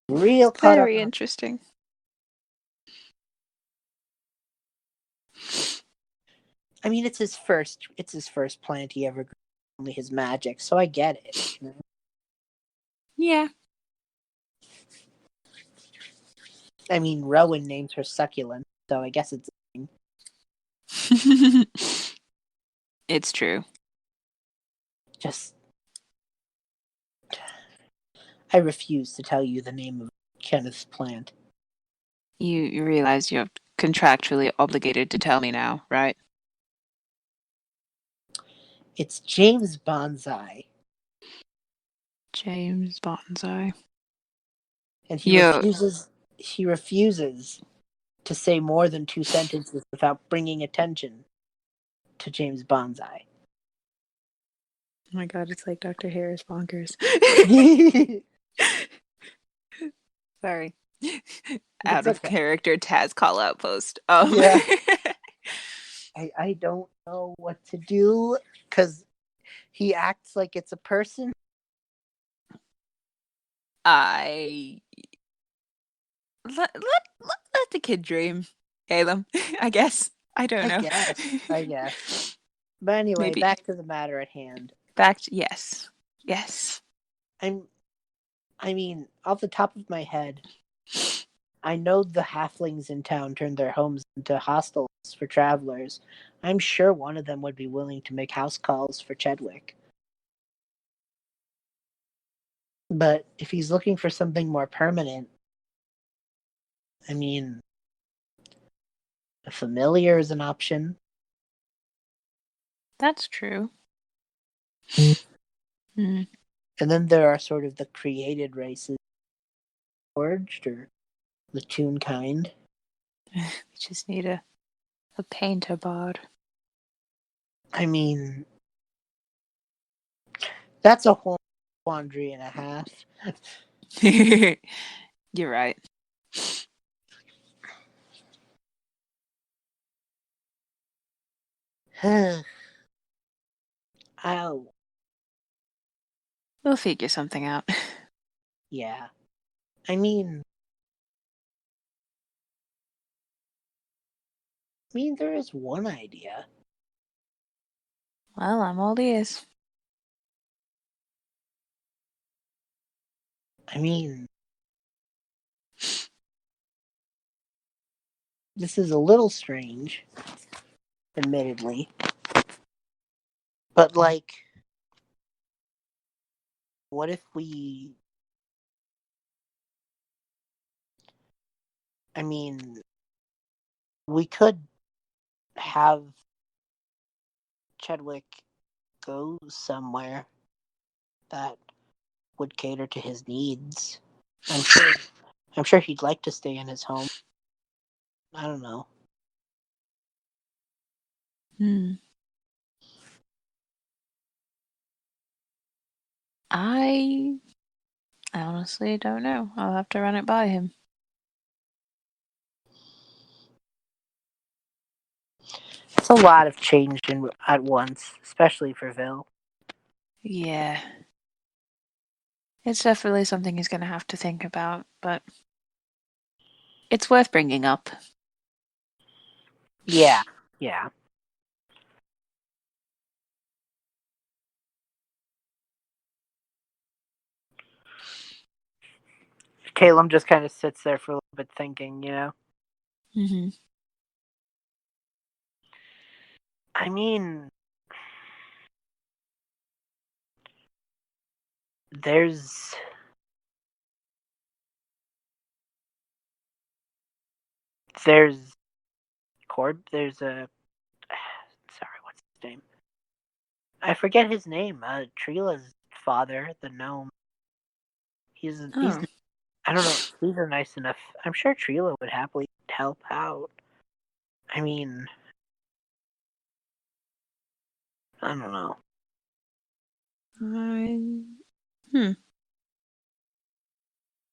Real caught up Very on. interesting. I mean, it's his first. It's his first plant he ever grew. Only his magic, so I get it. You know? Yeah. I mean, Rowan names her succulent, so I guess it's. It's true. Just. I refuse to tell you the name of Kenneth's plant. You realize you're contractually obligated to tell me now, right? It's James Bonsai, James Bonsai. and he You. refuses. He refuses to say more than 2 sentences without bringing attention to James Bonsai. Oh my god, it's like Dr. Harris bonkers. Sorry. Out It's of okay. character Taz call out post. Yeah. I don't know what to do because he acts like it's a person. I let the kid dream. Caleb, I guess. I don't I know. guess. I guess. But anyway, Maybe. back to the matter at hand. Back to, yes. Yes. I'm. I mean, off the top of my head, I know the halflings in town turned their homes into hostels for travelers. I'm sure one of them would be willing to make house calls for Chedwick. But if he's looking for something more permanent, I mean, a familiar is an option. That's true. Mm. And then there are sort of the created races, forged or the tune kind. We just need a painter bod. I mean, that's a whole quandary and a half. You're right. Ow. We'll figure something out. Yeah. I mean, there is one idea. Well, I'm all ears. I mean, this is a little strange, admittedly. But, like, what if we... I mean, we could have Chadwick go somewhere that would cater to his needs. I'm sure he'd like to stay in his home. I don't know. I honestly don't know. I'll have to run it by him. It's a lot of change at once, especially for Vil. Yeah. It's definitely something he's going to have to think about, but it's worth bringing up. Yeah. Caleb just kind of sits there for a little bit thinking, Mm-hmm. I mean, there's there's a sorry, what's his name? I forget his name. Trila's father, the gnome. He's Oh. I don't know. These are nice enough. I'm sure Trila would happily help out. I mean, I don't know.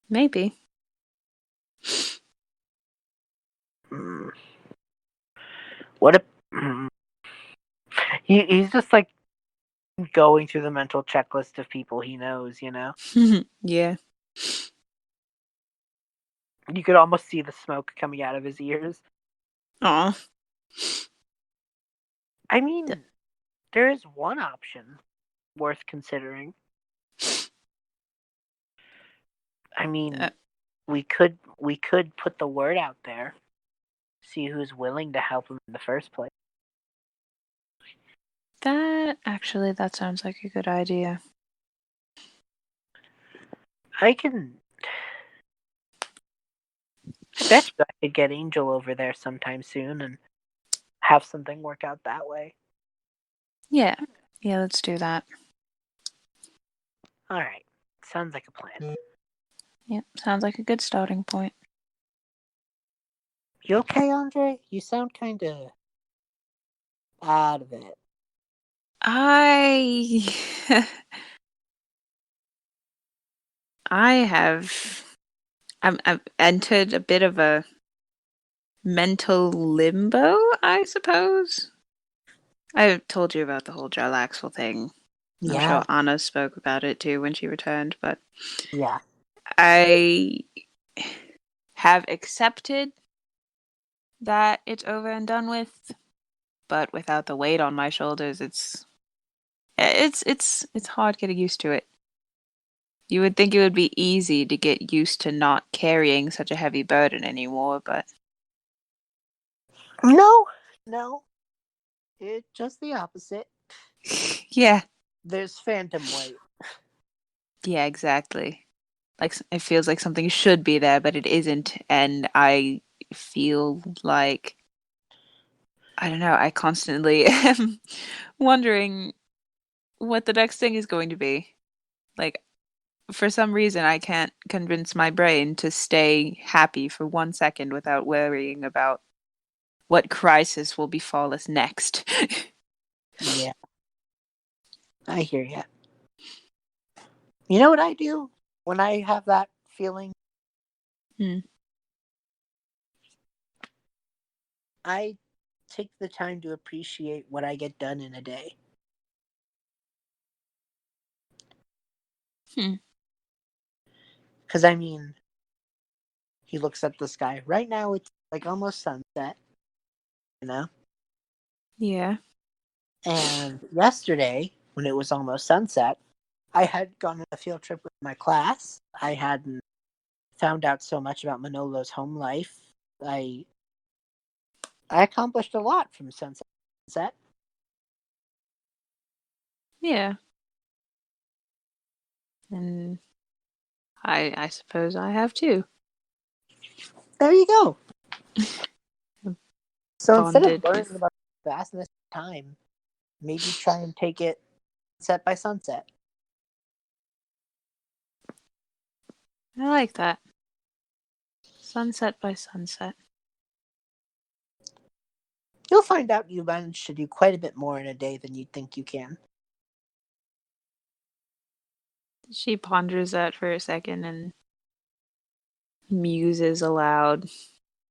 Maybe. Hmm. What if he's just like going through the mental checklist of people he knows, Yeah. You could almost see the smoke coming out of his ears. Aw. I mean, there is one option worth considering. I mean, we could put the word out there, see who's willing to help him in the first place. That sounds like a good idea. I bet you I could get Angel over there sometime soon and have something work out that way. Yeah, let's do that. All right, sounds like a plan. Yep, sounds like a good starting point. You okay, Andrei? You sound kind of out of it. I've entered a bit of a mental limbo, I suppose. I told you about the whole Jarlaxle thing. I'm Yeah. sure Anna spoke about it too when she returned, but Yeah. I have accepted that it's over and done with, but without the weight on my shoulders, it's hard getting used to it. You would think it would be easy to get used to not carrying such a heavy burden anymore, but No. It's just the opposite. yeah. There's phantom weight. Yeah, exactly. Like it feels like something should be there, but it isn't, and I feel like I don't know, I constantly am wondering what the next thing is going to be. Like for some reason I can't convince my brain to stay happy for 1 second without worrying about what crisis will befall us next. Yeah. I hear you. You know what I do when I have that feeling? I take the time to appreciate what I get done in a day. Because, I mean, he looks at the sky. Right now, it's like almost sunset, you know? Yeah. And yesterday, when it was almost sunset, I had gone on a field trip with my class. I hadn't found out so much about Manolo's home life. I I accomplished a lot from sunset to sunset. Yeah. And I suppose I have too. There you go. So instead of Bonded worrying with. about the vastness of time, maybe try and take it sunset by sunset. I like that. Sunset by sunset. You'll find out you manage to do quite a bit more in a day than you'd think you can. She ponders that for a second and muses aloud.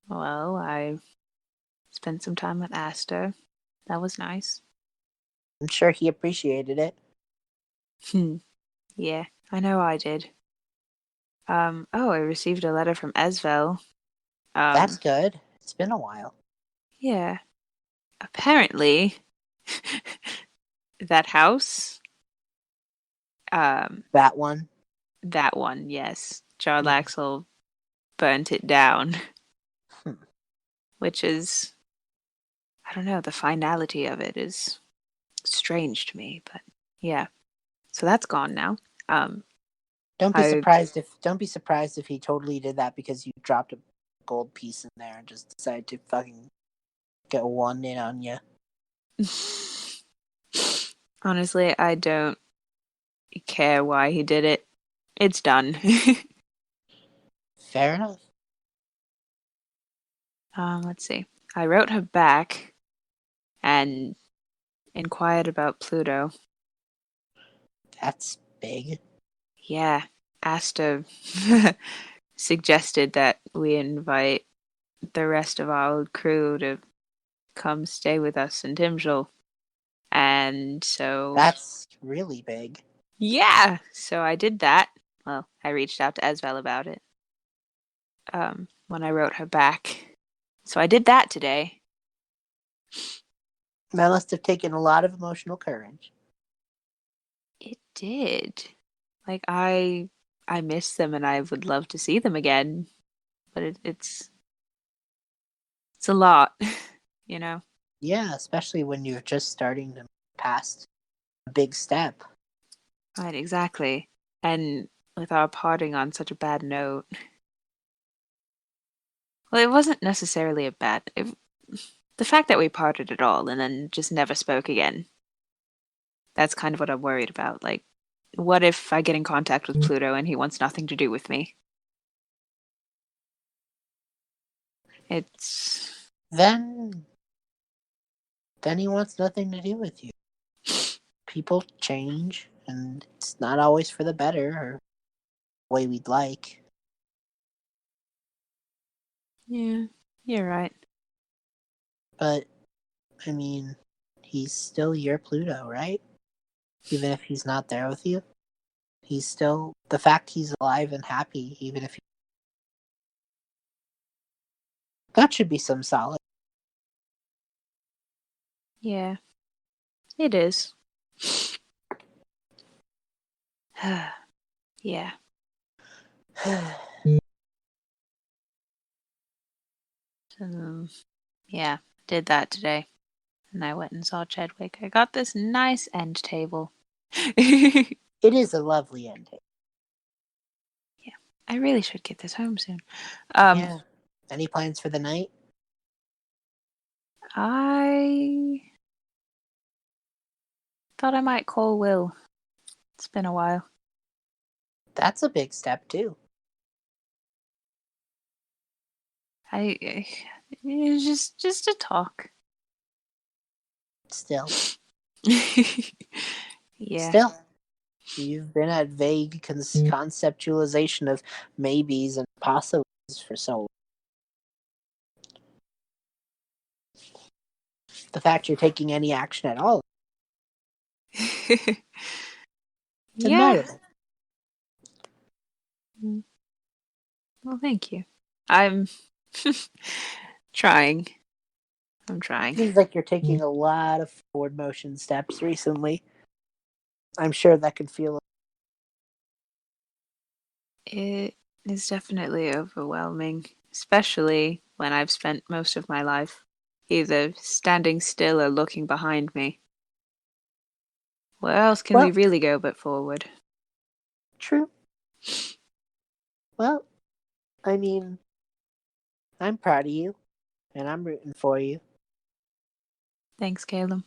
Well, I spent some time with Asta. That was nice. I'm sure he appreciated it. Yeah, I know I did. I received a letter from Esvel. That's good. It's been a while. Yeah. Apparently, that house, That one. that one, yes, Jarlaxle burnt it down, Hmm. which is, I don't know, the finality of it is strange to me, but yeah. So that's gone now. Don't be I surprised if he totally did that because you dropped a gold piece in there and just decided to fucking get one in on you. honestly, I don't care why he did it. It's done. Fair enough. Let's see. I wrote her back and inquired about Pluto. That's big. Yeah, Asta suggested that we invite the rest of our old crew to come stay with us in Timshel. And so, That's really big. yeah, so I did that. Well, I reached out to Esvel about it when I wrote her back. So I did that today. That must have taken a lot of emotional courage. It did. Like I miss them and I would love to see them again, but it's a lot, you know. Yeah, especially when you're just starting to past a big step. Right, exactly. And with our parting on such a bad note. Well, it wasn't necessarily a bad. The fact that we parted at all and then just never spoke again. That's kind of what I'm worried about. Like, what if I get in contact with Pluto and he wants nothing to do with me? It's. Then he wants nothing to do with you. People change, and it's not always for the better or the way we'd like. Yeah, you're right. But, I mean, he's still your Pluto, right? Even if he's not there with you. He's still, the fact he's alive and happy, even if that should be some solid. Yeah, it is. Yeah. Yeah, did that today. And I went and saw Chedwick. I got this nice end table. Yeah, It is a lovely ending. I really should get this home soon. Yeah. Any plans for the night? I thought I might call Will. It's been a while. That's a big step, too. Just to talk. Still. Yeah. Still. You've been at vague conceptualization of maybes and possibilities for so long. The fact you're taking any action at all is Yeah. admirable. Well, thank you. I'm trying. I'm trying. Seems like you're taking a lot of forward motion steps recently. I'm sure that could feel. It is definitely overwhelming, especially when I've spent most of my life either standing still or looking behind me. Where else can we Well, really go but forward? true. Well, I mean, I'm proud of you, and I'm rooting for you. Thanks, Caleb.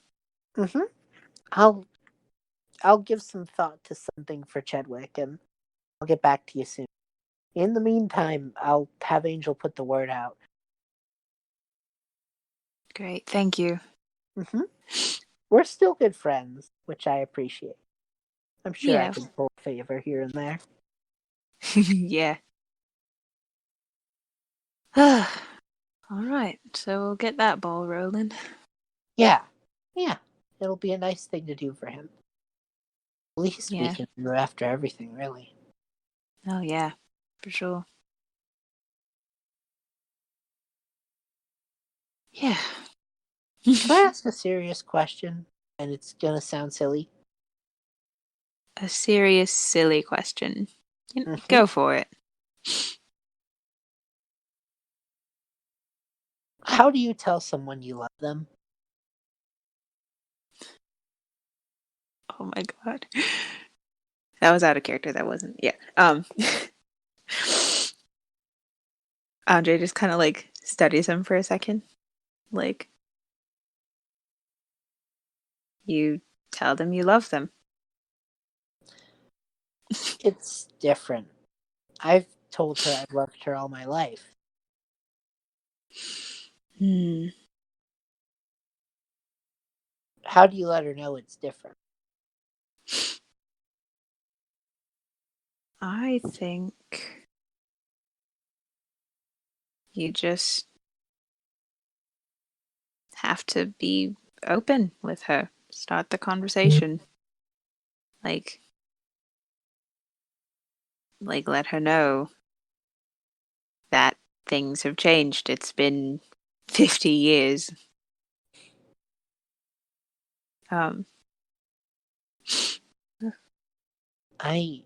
Mm-hmm. I'll give some thought to something for Chedwick, and I'll get back to you soon. In the meantime, I'll have Angel put the word out. Great, thank you. Mm-hmm. We're still good friends, which I appreciate. I'm sure I Yeah. can pull a favor here and there. Yeah. All right, so we'll get that ball rolling. Yeah. It'll be a nice thing to do for him. At least we Yeah. can do after everything, really. Oh, yeah, for sure. Yeah. Can I ask a serious question? And it's gonna sound silly. A serious, silly question. Mm-hmm. Go for it. How do you tell someone you love them? Oh my god. That was out of character, that wasn't. Yeah. Andrei just kind of like studies him for a second. Like, you tell them you love them. It's different. I've told her I've loved her all my life. Hmm. How do you let her know it's different? I think you just have to be open with her. Start the conversation. Like, let her know that things have changed. It's been 50 years. Um, I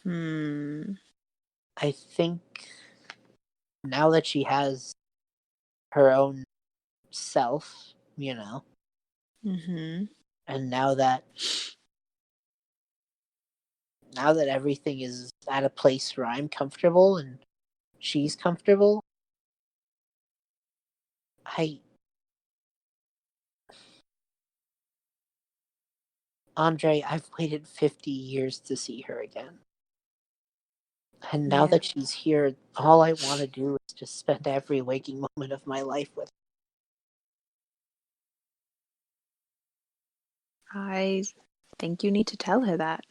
hmm. I think now that she has her own self, Mm-hmm. and now that everything is at a place where I'm comfortable and she's comfortable, I Andre, I've waited 50 years to see her again. And now Yeah. that she's here, all I want to do is just spend every waking moment of my life with I think you need to tell her that.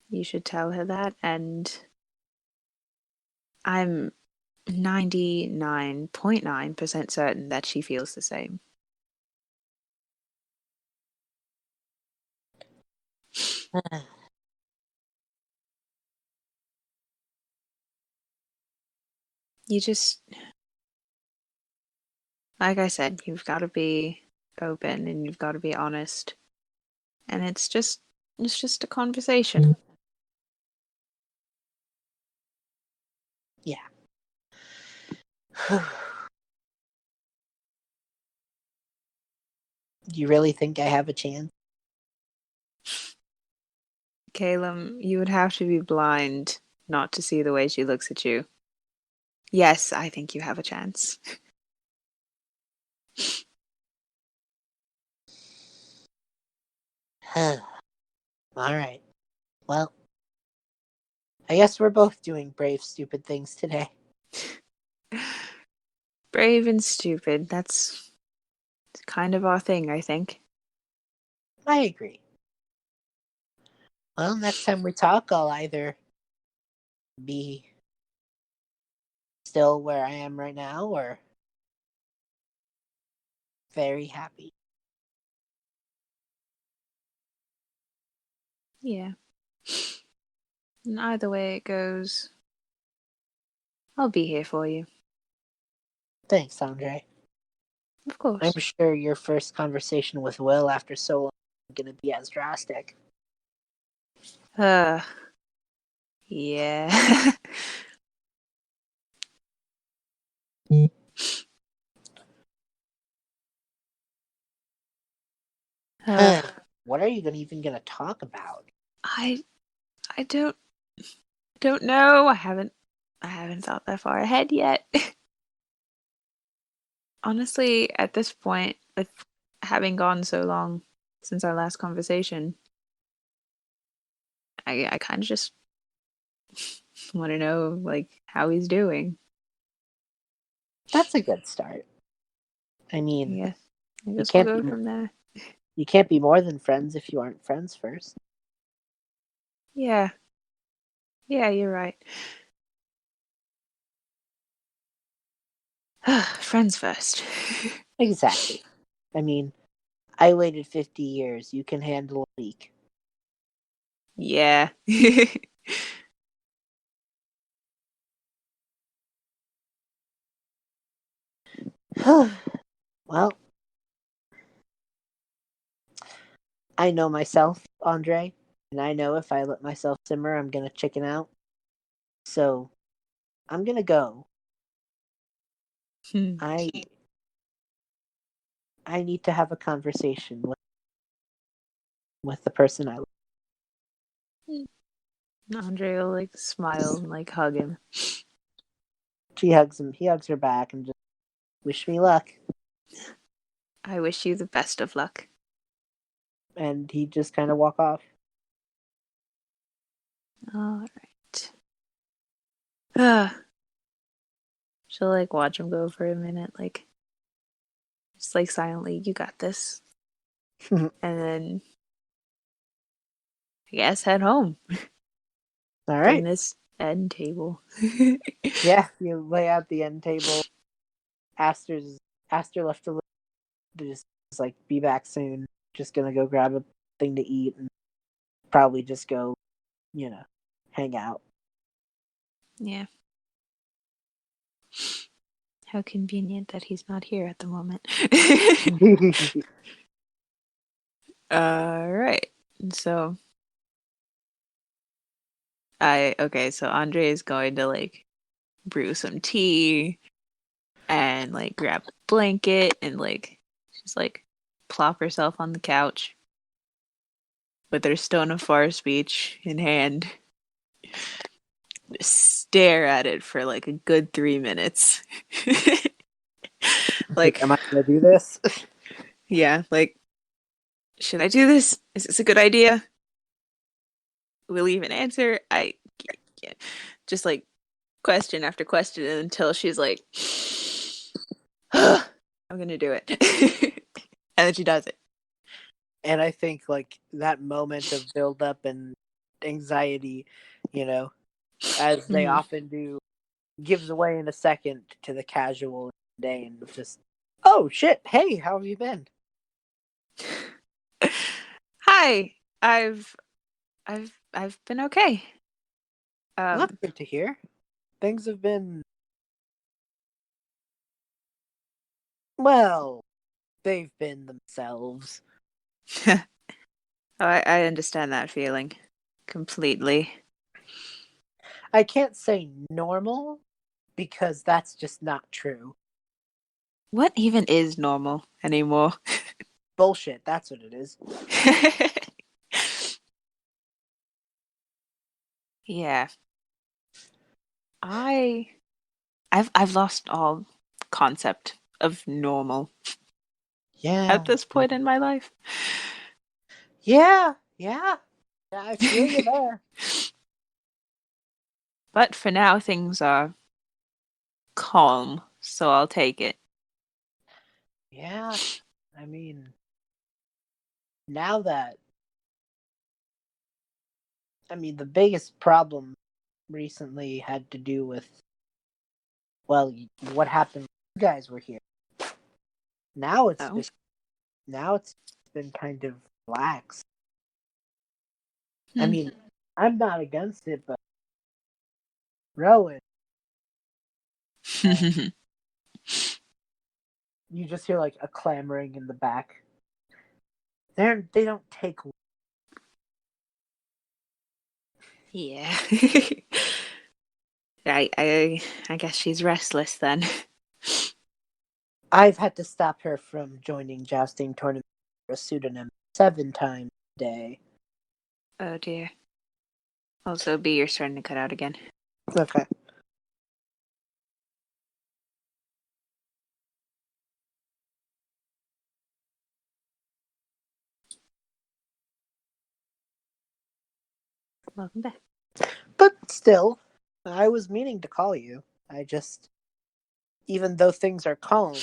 You should tell her that, and I'm 99.9% certain that she feels the same. her. You just, like I said, you've got to be open and you've got to be honest. And it's just a conversation. Yeah. You really think I have a chance? Caleb, you would have to be blind not to see the way she looks at you. Yes, I think you have a chance. All right. Well, I guess we're both doing brave, stupid things today. Brave and stupid. That's kind of our thing, I think. I agree. Well, next time we talk, I'll either be still where I am right now or very happy. Yeah. And either way it goes, I'll be here for you. Thanks, Andre. Of I'm course. sure your first conversation with Will after so long isn't going to be as drastic. Uh, Yeah. What are you even gonna talk about? I don't know. I haven't thought that far ahead yet. Honestly, at this point, with having gone so long since our last conversation, I kind of just want to know like how he's doing. That's a good start. I mean, Yes. I you guess we'll can't go be from there. you can't be more than friends if you aren't friends first. Yeah. Yeah, you're right. Friends first. Exactly. I mean, I waited 50 years. You can handle a week. Yeah. Well, I know myself, Andrei, and I know if I let myself simmer, I'm gonna chicken out. So I'm gonna go. Hmm. I need to have a conversation with the person I love. Andrei will like smile and like hug him. She hugs him. He hugs her back and just wish me luck. I wish you the best of luck. And he just kind of walk off. All right. Ah. She'll like watch him go for a minute, like just like silently, you got this. All And then I guess head home from right. this end table. Yeah, you lay out the end table. Aster's Aster left to just like be back soon. Just gonna go grab a thing to eat and probably just go, hang out. Yeah. How convenient that he's not here at the moment. All right. So so Andre is going to like brew some tea and like grab a blanket and like just like plop herself on the couch with her Stone of Far speech in hand. Just stare at it for like a good 3 minutes. Like, Am I gonna do this? yeah, like, should I do this? Is this a good idea? Will he even answer? I can't. Just like question after question until she's like, I'm gonna do it. And then she does it. And I think like that moment of build up and anxiety, as they Mhm. often do, gives away in a second to the casual day and just, oh shit, hey, how have you been? Hi, I've been okay. Well, that's good to hear. Things have been, well, they've been themselves. I understand that feeling completely. I can't say normal because that's just not true. What even is normal anymore? Bullshit, that's what it is. Yeah. I I've lost all concept of normal Yeah. at this point in my life. Yeah. Yeah. Yeah, I feel you there. But for now things are calm, so I'll take it. Yeah. I mean, now that, the biggest problem recently had to do with, well, what happened when you guys were here. Now it's Oh. been, now it's been kind of lax. I Hmm. mean, I'm not against it, but Rowan, you just hear like a clamoring in the back. They don't take. Yeah. I guess she's restless then. I've had to stop her from joining jousting tournaments for a pseudonym 7 times a day. Oh dear. Also, B, you're starting to cut out again. Okay. Welcome back. But still, I was meaning to call you. Even though things are calm,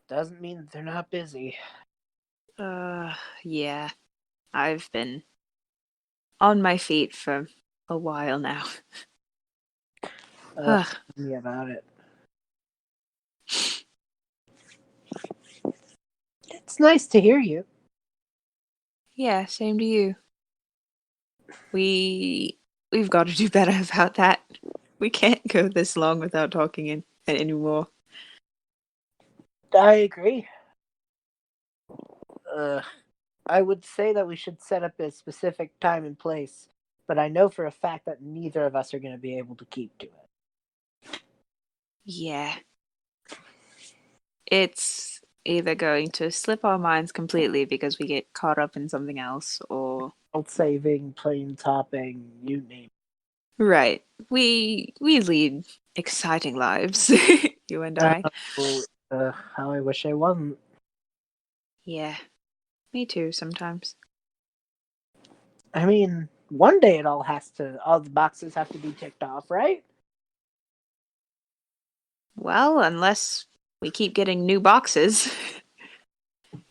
doesn't mean that they're not busy. Yeah. I've been on my feet for a while now. Tell me about it. It's nice to hear you. Yeah, same to you. We've got to do better about that. We can't go this long without talking anymore. I agree. I would say that we should set up a specific time and place, but I know for a fact that neither of us are going to be able to keep to it. Yeah. It's either going to slip our minds completely because we get caught up in something else, or World saving, plane topping, you name it. right. We lead exciting lives, you and I. How I wish I wasn't. Yeah. Me too sometimes. I mean, one day all the boxes have to be ticked off, right? Well, unless we keep getting new boxes.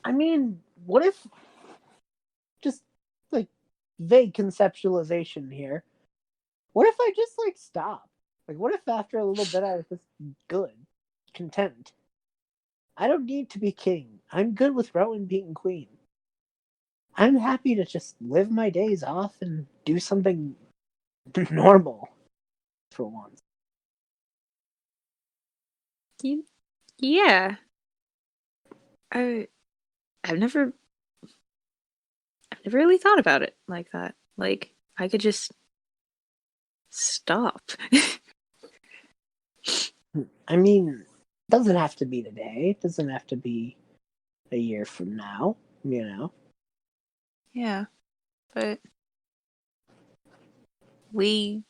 I mean, what if, just like vague conceptualization here, what if I just stop? Like, what if after a little bit I was just good, content? I don't need to be king. I'm good with Rowan being queen. I'm happy to just live my days off and do something normal for once. Yeah. I I've never really thought about it like that. Like I could just stop. I mean, it doesn't have to be today. It doesn't have to be a year from now, you know? Yeah. But we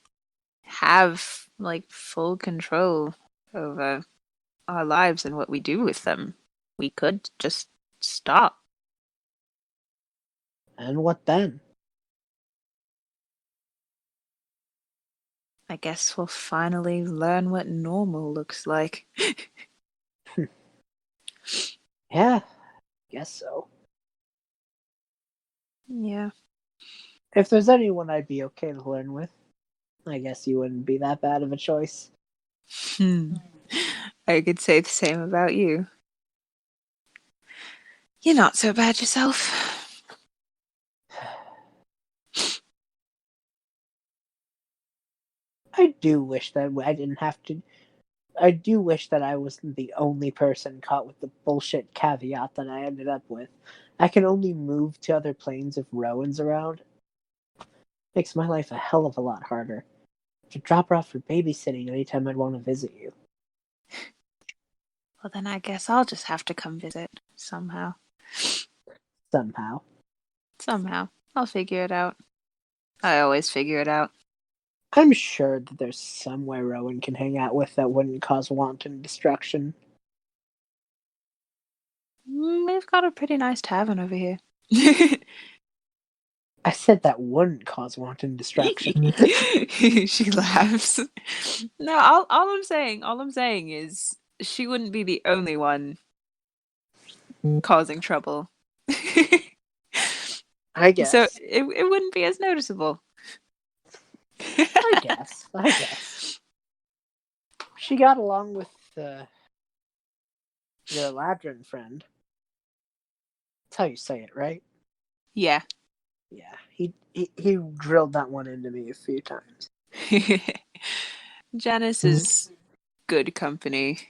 have like full control over our lives and what we do with them. We could just stop. And what then? I guess we'll finally learn what normal looks like. Yeah, guess so. Yeah. If there's anyone I'd be okay to learn with, I guess you wouldn't be that bad of a choice. I could say the same about you. You're not so bad yourself. I do wish that I didn't have to. I do wish that I wasn't the only person caught with the bullshit caveat that I ended up with. I can only move to other planes if Rowan's around. Makes my life a hell of a lot harder. To drop her off for babysitting anytime I'd want to visit you. Well, then I guess I'll just have to come visit somehow. Somehow. Somehow. I'll figure it out. I always figure it out. I'm sure that there's somewhere Rowan can hang out with that wouldn't cause wanton destruction. We've got a pretty nice tavern over here. I said that wouldn't cause wanton destruction. She laughs. No, all I'm saying is she wouldn't be the only one causing trouble. I guess. So it wouldn't be as noticeable. I guess. She got along with your Ladrin friend. That's how you say it, right? Yeah. Yeah, he drilled that one into me a few times. Janice is good company.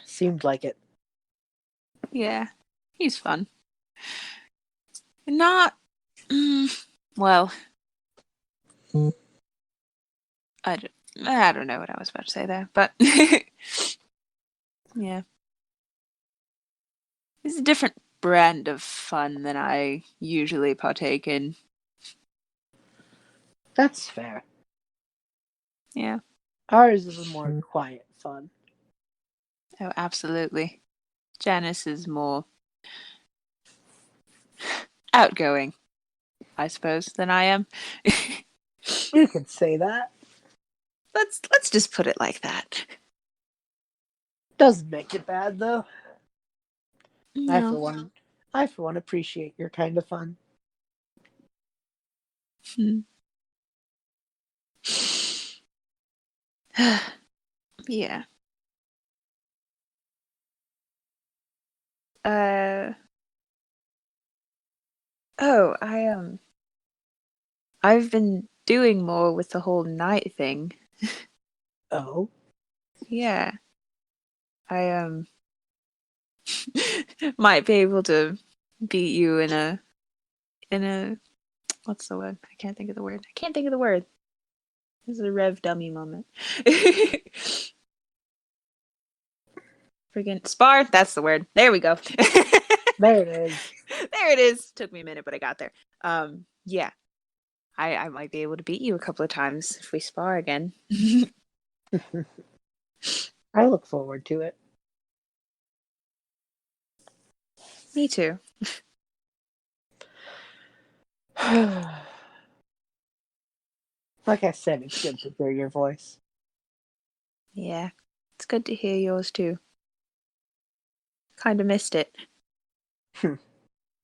Seemed like it. Yeah, he's fun. Not Well, I don't know what I was about to say there, but yeah. It's a different brand of fun than I usually partake in. That's fair. Yeah. Ours is a more quiet fun. Oh, absolutely. Janice is more outgoing, I suppose, than I am. You could say that. Let's just put it like that. Doesn't make it bad though. I No. for one appreciate your kind of fun. Yeah. Oh, I've been doing more with the whole night thing. Oh, Yeah. I might be able to beat you in a what's the word? I can't think of the word. This is a Rev dummy moment. Friggin' spar, that's the word. There we go. there it is. There it is. Took me a minute, but I got there. Yeah. I might be able to beat you a couple of times if we spar again. I look forward to it. Me too. Like I said, it's good to hear your voice. Yeah. It's good to hear yours too. Kinda missed it.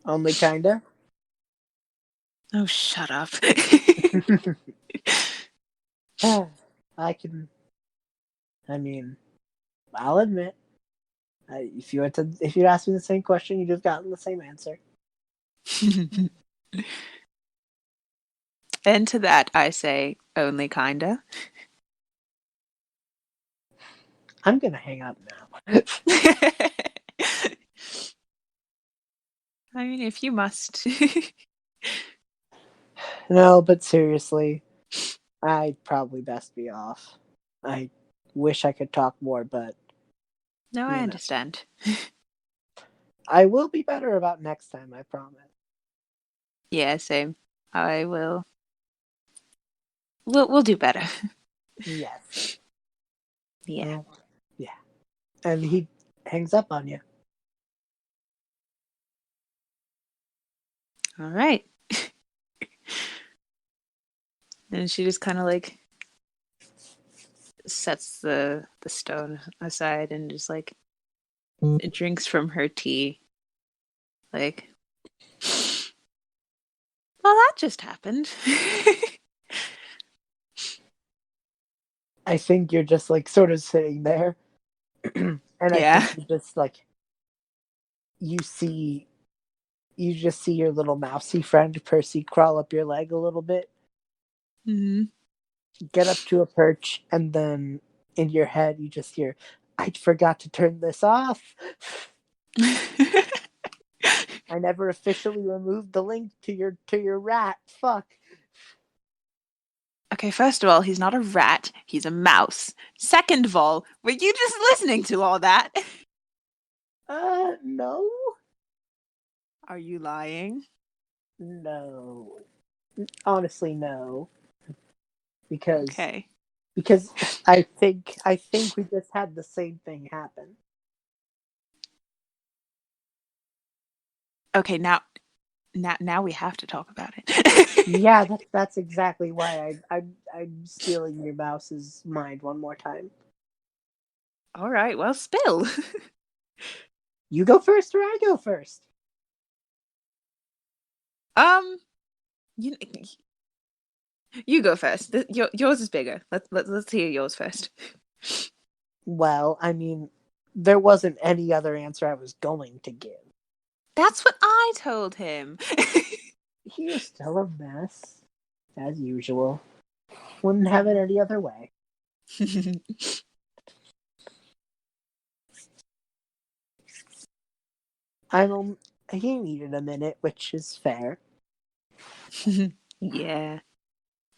Only kinda. Oh, shut up. I mean, I'll admit, if you'd asked me the same question, you'd have gotten the same answer. And to that I say only kinda. I'm gonna hang up now. I mean, if you must. No, but seriously, I'd probably best be off. I wish I could talk more, but No, I you know, understand. I will be better about next time, I promise. Yeah, same. I will. We'll do better. Yes. Yeah. Well, yeah. And he hangs up on you. All right. And she just kind of like sets the stone aside and just like drinks from her tea. Like, well, that just happened. I think you're just like sort of sitting there. And I Yeah. think you just like you see you just see your little mousy friend Percy crawl up your leg a little bit, Hmm. get up to a perch, and then in your head you just hear, I forgot to turn this off. I never officially removed the link to your rat. Fuck. Okay, first of all, he's not a rat, he's a mouse. Second of all, were you just listening to all that? No. Are you lying? No. Honestly, no. Because Okay. because I think we just had the same thing happen. Okay, now we have to talk about it. Yeah, that's exactly why I'm stealing your mouse's mind one more time. All right, well, spill. You go first or I go first? Um, you you go first. Yours is bigger. Let's hear yours first. Well, I mean, there wasn't any other answer I was going to give. That's what I told him. You're still a mess, as usual. Wouldn't have it any other way. He needed a minute, which is fair. Yeah.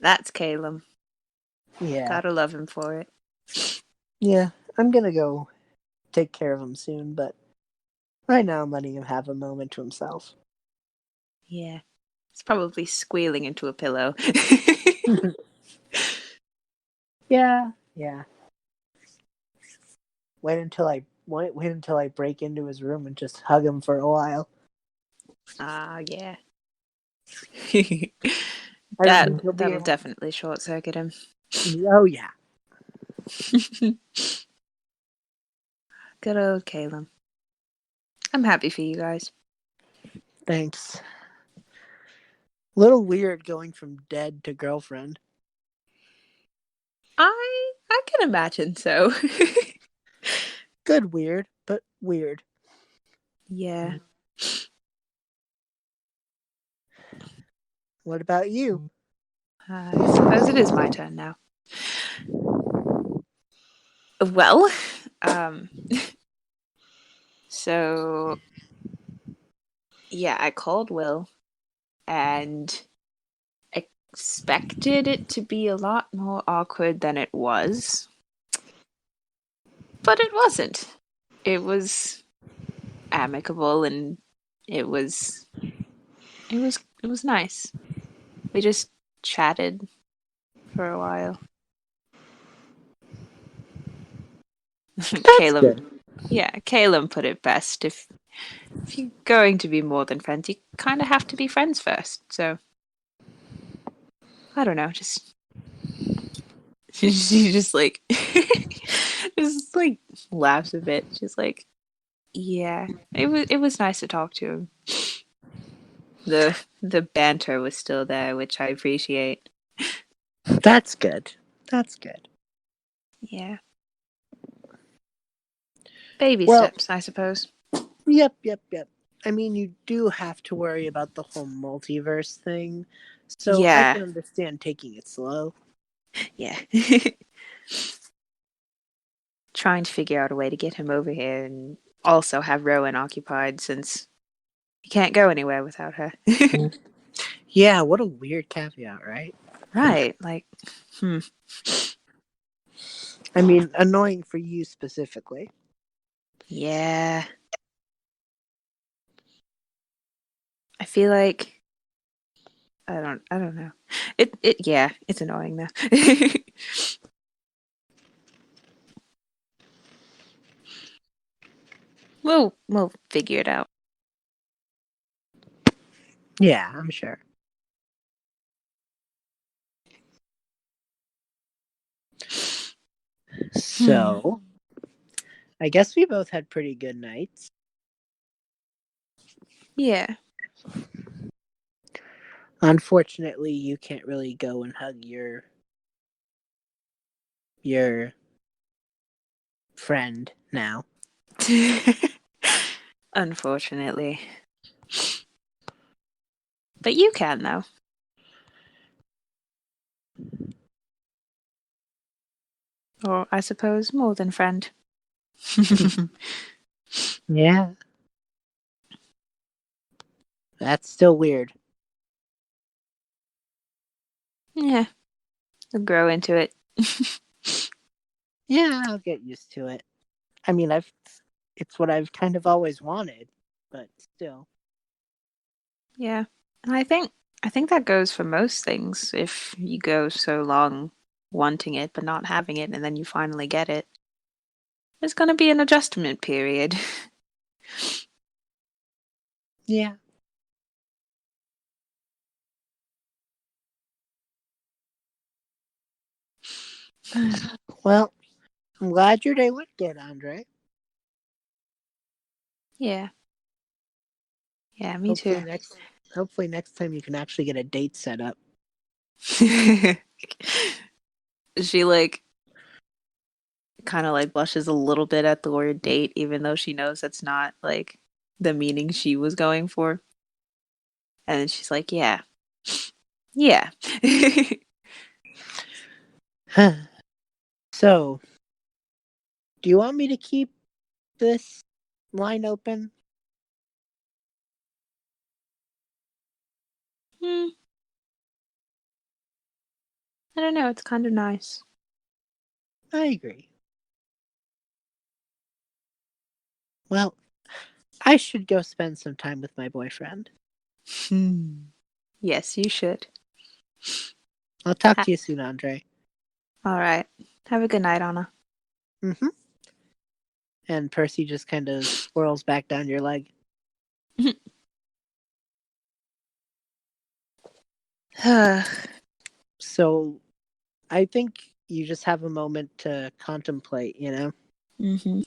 That's Caleb. Yeah. Gotta love him for it. Yeah. I'm gonna go take care of him soon, but right now I'm letting him have a moment to himself. Yeah. It's probably squealing into a pillow. Yeah. Wait until I break into his room and just hug him for a while. Ah, yeah. I don't think he'll be That'll able. definitely short circuit him. Oh yeah. Good old Caleb. I'm happy for you guys. Thanks. Little weird going from dead to girlfriend. I can imagine so. Good weird, but weird. Yeah. What about you? I suppose it is my turn now. Well, um, so yeah, I called Will and expected it to be a lot more awkward than it was, but it wasn't. It was amicable and it was it was nice. We just chatted for a while. That's Caleb, good. yeah, Caleb put it best. If you're going to be more than friends, you kind of have to be friends first. So I don't know, just she just like just like laughs a bit. She's like, yeah, it was nice to talk to him. The banter was still there, which I appreciate. That's good. That's good. Yeah, baby Well, steps, I suppose. yep. I mean, you do have to worry about the whole multiverse thing, so I Yeah, can understand taking it slow. yeah. Trying to figure out a way to get him over here and also have Rowan occupied since he can't go anywhere without her. Yeah, what a weird caveat, right? Right, like, hmm. I mean, annoying for you specifically. Yeah. I feel like I don't know. It yeah, it's annoying though. We'll figure it out. Yeah, I'm sure. So, I guess we both had pretty good nights. Yeah. Unfortunately, you can't really go and hug your friend now. Unfortunately. But you can though. Or I suppose more than friend. Yeah. That's still weird. Yeah. You'll grow into it. Yeah, I'll get used to it. I mean, it's what I've kind of always wanted, but still. Yeah. And I think that goes for most things. If you go so long wanting it but not having it and then you finally get it, there's gonna be an adjustment period. Yeah. Well, I'm glad your day went good, Andre. Yeah. Yeah, me too. Hopefully next time you can actually get a date set up. She like kind of like blushes a little bit at the word date, even though she knows that's not like the meaning she was going for. And then she's like, yeah. Yeah. So, do you want me to keep this line open? Hmm. I don't know, it's kind of nice. I agree. Well, I should go spend some time with my boyfriend. Yes, you should. I'll talk to you soon, Andrei. All right. Have a good night, Anna. Mm-hmm. And Percy just kind of swirls back down your leg. So, I think you just have a moment to contemplate, you know? Mm-hmm.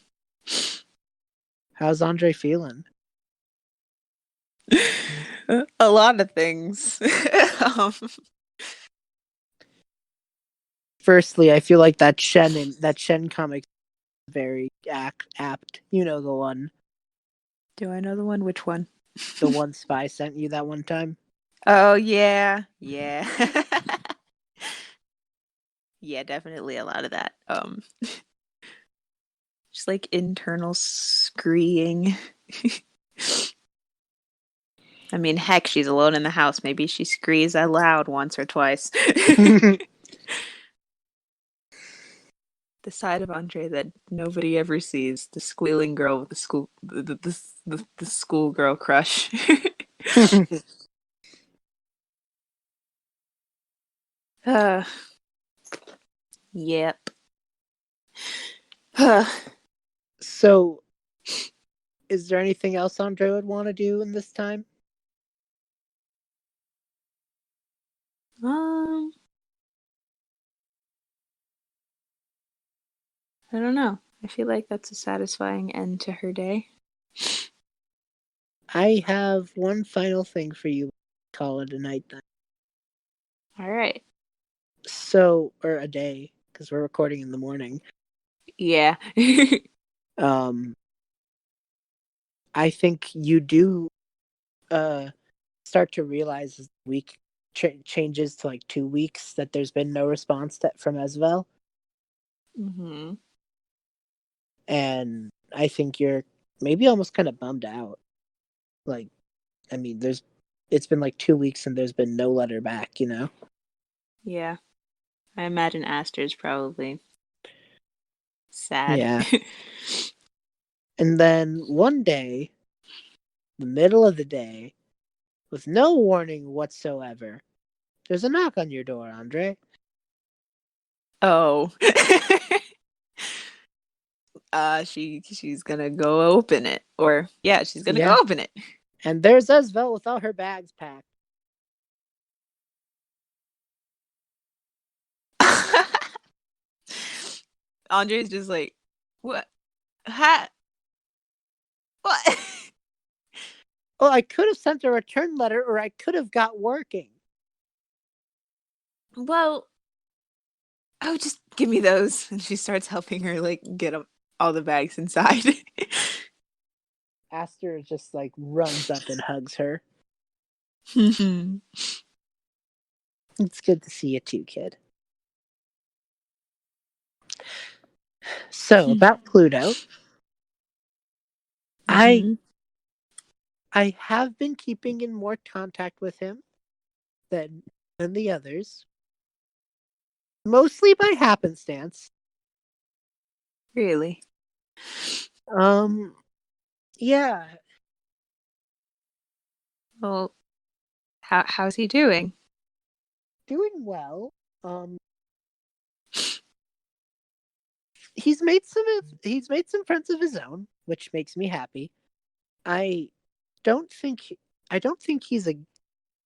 How's Andrei feeling? A lot of things. um, Firstly, I feel like that Shen comic is very apt. You know the one. Do I know the one? Which one? The one Spy sent you that one time. Oh yeah. Yeah. Yeah, definitely a lot of that. Just like internal screeing. I mean, heck, she's alone in the house. Maybe she screes out loud once or twice. The side of Andrei that nobody ever sees, the squealing girl with the schoolgirl crush. uh, yep. So, is there anything else Andrei would want to do in this time? Um, I don't know. I feel like that's a satisfying end to her day. I have one final thing for you. Call it a night then. All right. So, or a day, because we're recording in the morning. Yeah. Um, I think you do start to realize as the week changes to like 2 weeks that there's been no response from Esvel, Mm-hmm. and I think you're maybe almost kind of bummed out. Like, I mean, it's been like 2 weeks and there's been no letter back, you know? Yeah. I imagine Aster's probably sad. Yeah. And then one day, the middle of the day, with no warning whatsoever, there's a knock on your door, Andrei. Oh. She's gonna go open it. Or yeah, she's gonna go Yeah. open it. And there's Esvel with all her bags packed. Andre's just like, what? Ha? What? Well, I could have sent a return letter or I could have got working. Well, oh, just give me those. And she starts helping her like get all the bags inside. Aster just like runs up and hugs her. It's good to see you too, kid. So about Pluto, Mm-hmm. I have been keeping in more contact with him than the others, mostly by happenstance. Really? Yeah, Well, how's he doing? doing well. He's made some friends of his own, which makes me happy. I don't think I don't think he's a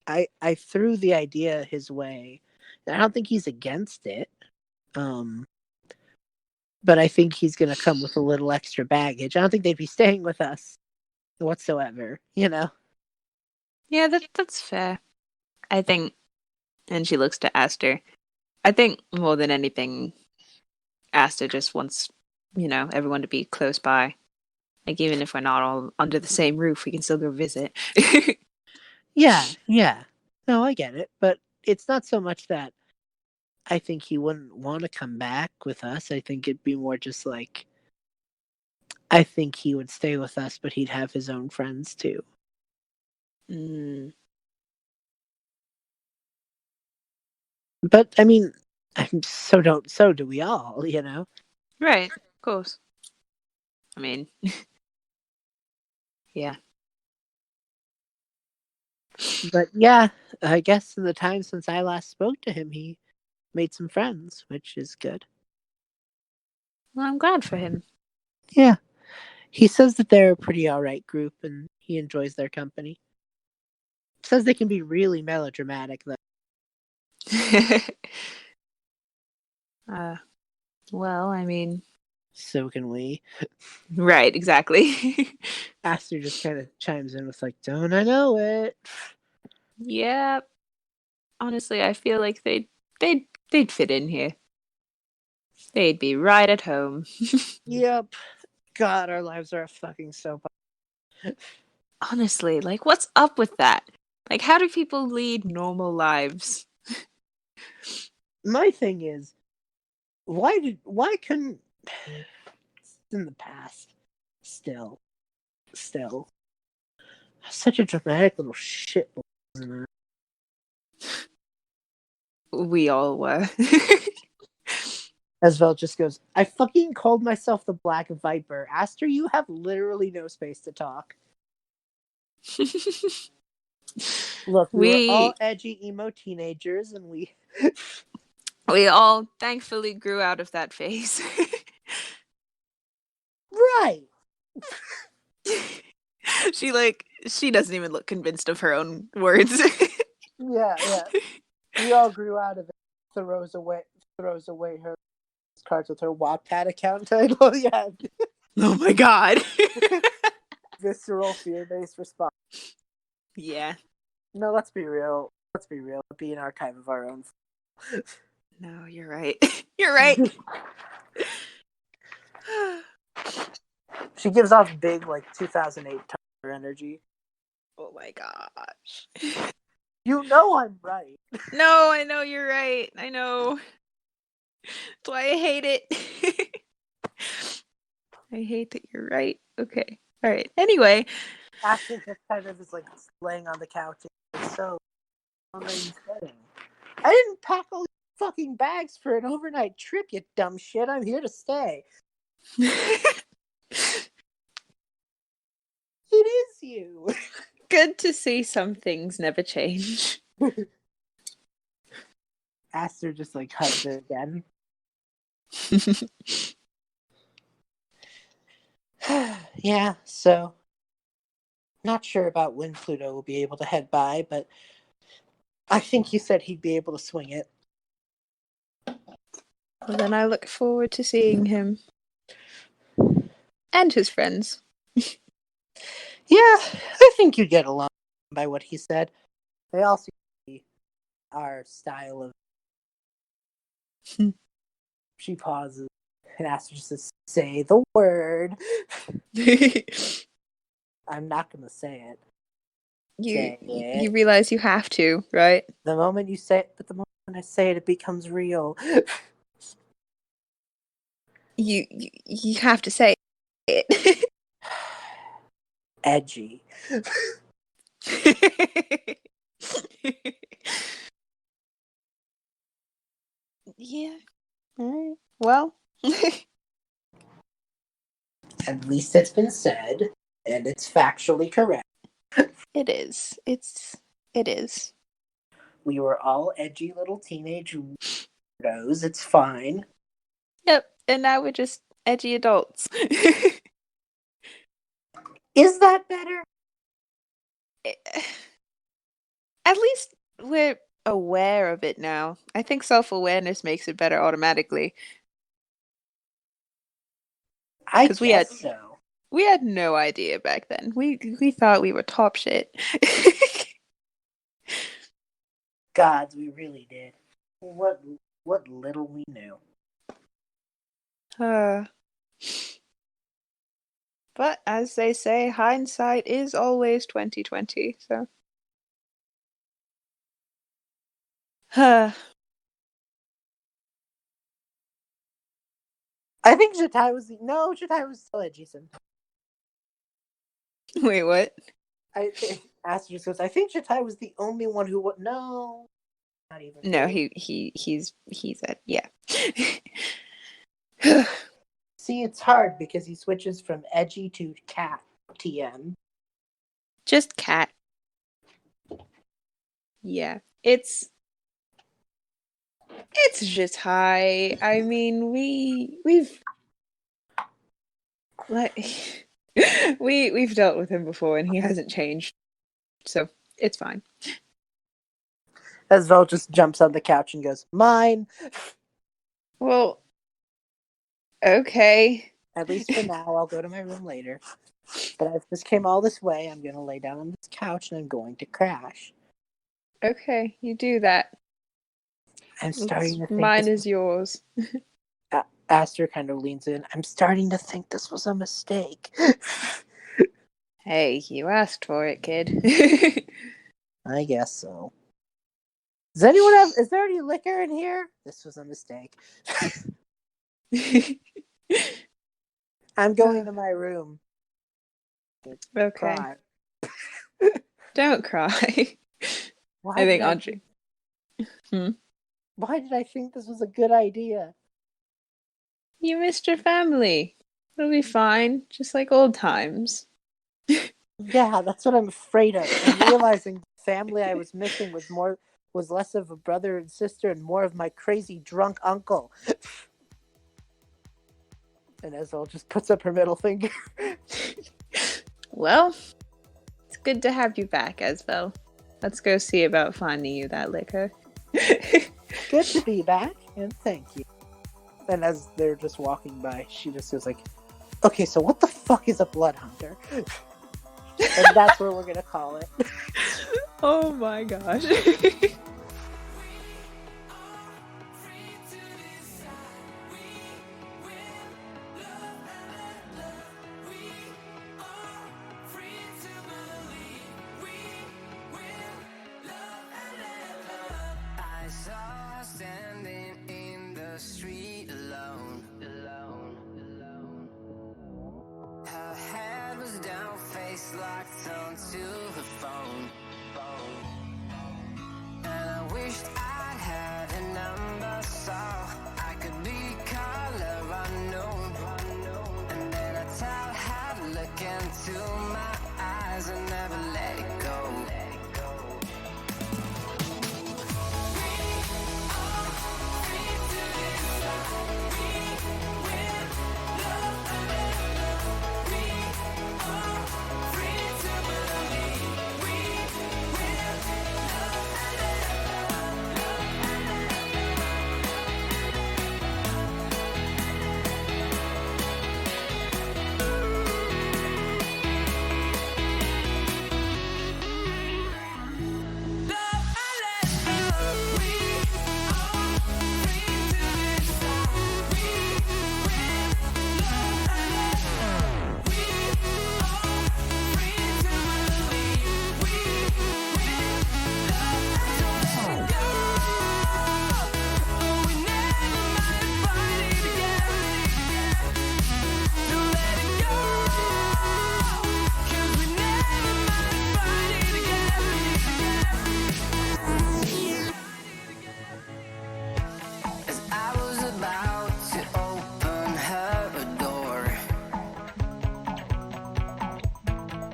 I threw the idea his way. I don't think he's against it. Um but I think he's going to come with a little extra baggage. I don't think they'd be staying with us whatsoever, you know. Yeah, that's fair. I think, and she looks to Aster. I think more than anything, Aster just wants, everyone to be close by. Like, even if we're not all under the same roof, we can still go visit. Yeah. No, I get it, but it's not so much that I think he wouldn't want to come back with us. I think it'd be more just like I think he would stay with us, but he'd have his own friends too. Mm. But I mean, So do we all, you know? Right, of course. I mean, yeah. But yeah, I guess in the time since I last spoke to him, he made some friends, which is good. Well, I'm glad for him. Yeah. He says that they're a pretty alright group and he enjoys their company. Says they can be really melodramatic, though. Well, I mean, So can we. right, exactly. Aster just kind of chimes in with, like, don't I know it? Yeah. Honestly, I feel like they'd fit in here. They'd be right at home. Yep. God, our lives are a fucking soap. Honestly, like, what's up with that? Like, how do people lead normal lives? My thing is, why couldn't in the past still such a dramatic little shit, isn't it? We all were. Asvel just goes, I fucking called myself the Black Viper. Aster, you have literally no space to talk. Look, we were all edgy emo teenagers and we all thankfully grew out of that phase. Right. She doesn't even look convinced of her own words. Yeah. We all grew out of it. Throws away her cards with her Wattpad account title. Yeah. Oh my god. Visceral fear-based response. Yeah. No, let's be real. It'd be an archive of our own. No, you're right. You're right. She gives off big, like, 2008 Tumblr energy. Oh my gosh. You know I'm right. No, I know you're right. I know. That's why I hate it. I hate that you're right. Okay. All right. Anyway. Ashley just kind of is, like, laying on the couch. So, what are you saying? I didn't pack all these fucking bags for an overnight trip, you dumb shit. I'm here to stay. It is you. Good to see some things never change. Aster just, like, hugs her again. Yeah, so not sure about when Pluto will be able to head by, but I think he said he'd be able to swing it. Well, then I look forward to seeing him. And his friends. Yeah, I think you get along by what he said. They all seem to be our style of... She pauses and asks just to say the word. I'm not going to say it. You realize you have to, right? The moment you say it, but the moment I say it, it becomes real. You have to say it. Edgy. Yeah. All right. Well. At least it's been said, and it's factually correct. It is. It is. We were all edgy little teenage weirdos. It's fine. Yep. And now we're just edgy adults. Is that better? At least we're aware of it now. I think self-awareness makes it better automatically. I guess so. We had no idea back then. We thought we were top shit. Gods, we really did. What little we knew. But as they say, hindsight is always 20/20. So, I think Jatai was still edgy. wait, what? Aster just goes, I think Jatai was the only one who would. No. Not even. No, really. he's at yeah. See, it's hard because he switches from edgy to cat TM. Just cat. Yeah, it's just high. I mean, we've like we've dealt with him before, and he hasn't changed, so it's fine. Esvel just jumps on the couch and goes, "Mine." Well, okay. At least for now, I'll go to my room later. But I just came all this way. I'm going to lay down on this couch and I'm going to crash. Okay, you do that. I'm starting to think mine is yours. Aster kind of leans in. I'm starting to think this was a mistake. Hey, you asked for it, kid. I guess so. Does anyone have? Is there any liquor in here? This was a mistake. I'm going to my room. Okay. Cry. Don't cry. Why I think did Andrei. Why did I think this was a good idea? You missed your family. It'll be fine, just like old times. Yeah, that's what I'm afraid of. I'm realizing the family I was missing was less of a brother and sister and more of my crazy drunk uncle. And Esel just puts up her middle finger. Well, it's good to have you back, Esvel. Let's go see about finding you that liquor. Good to be back, and thank you. And as they're just walking by, she just goes like, "Okay, so what the fuck is a blood hunter?" And that's what we're gonna call it. Oh my gosh. Locked onto her phone. And I wished I had a number so I could be color unknown. And then I tell her to look into my eyes and never let it go.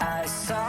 I saw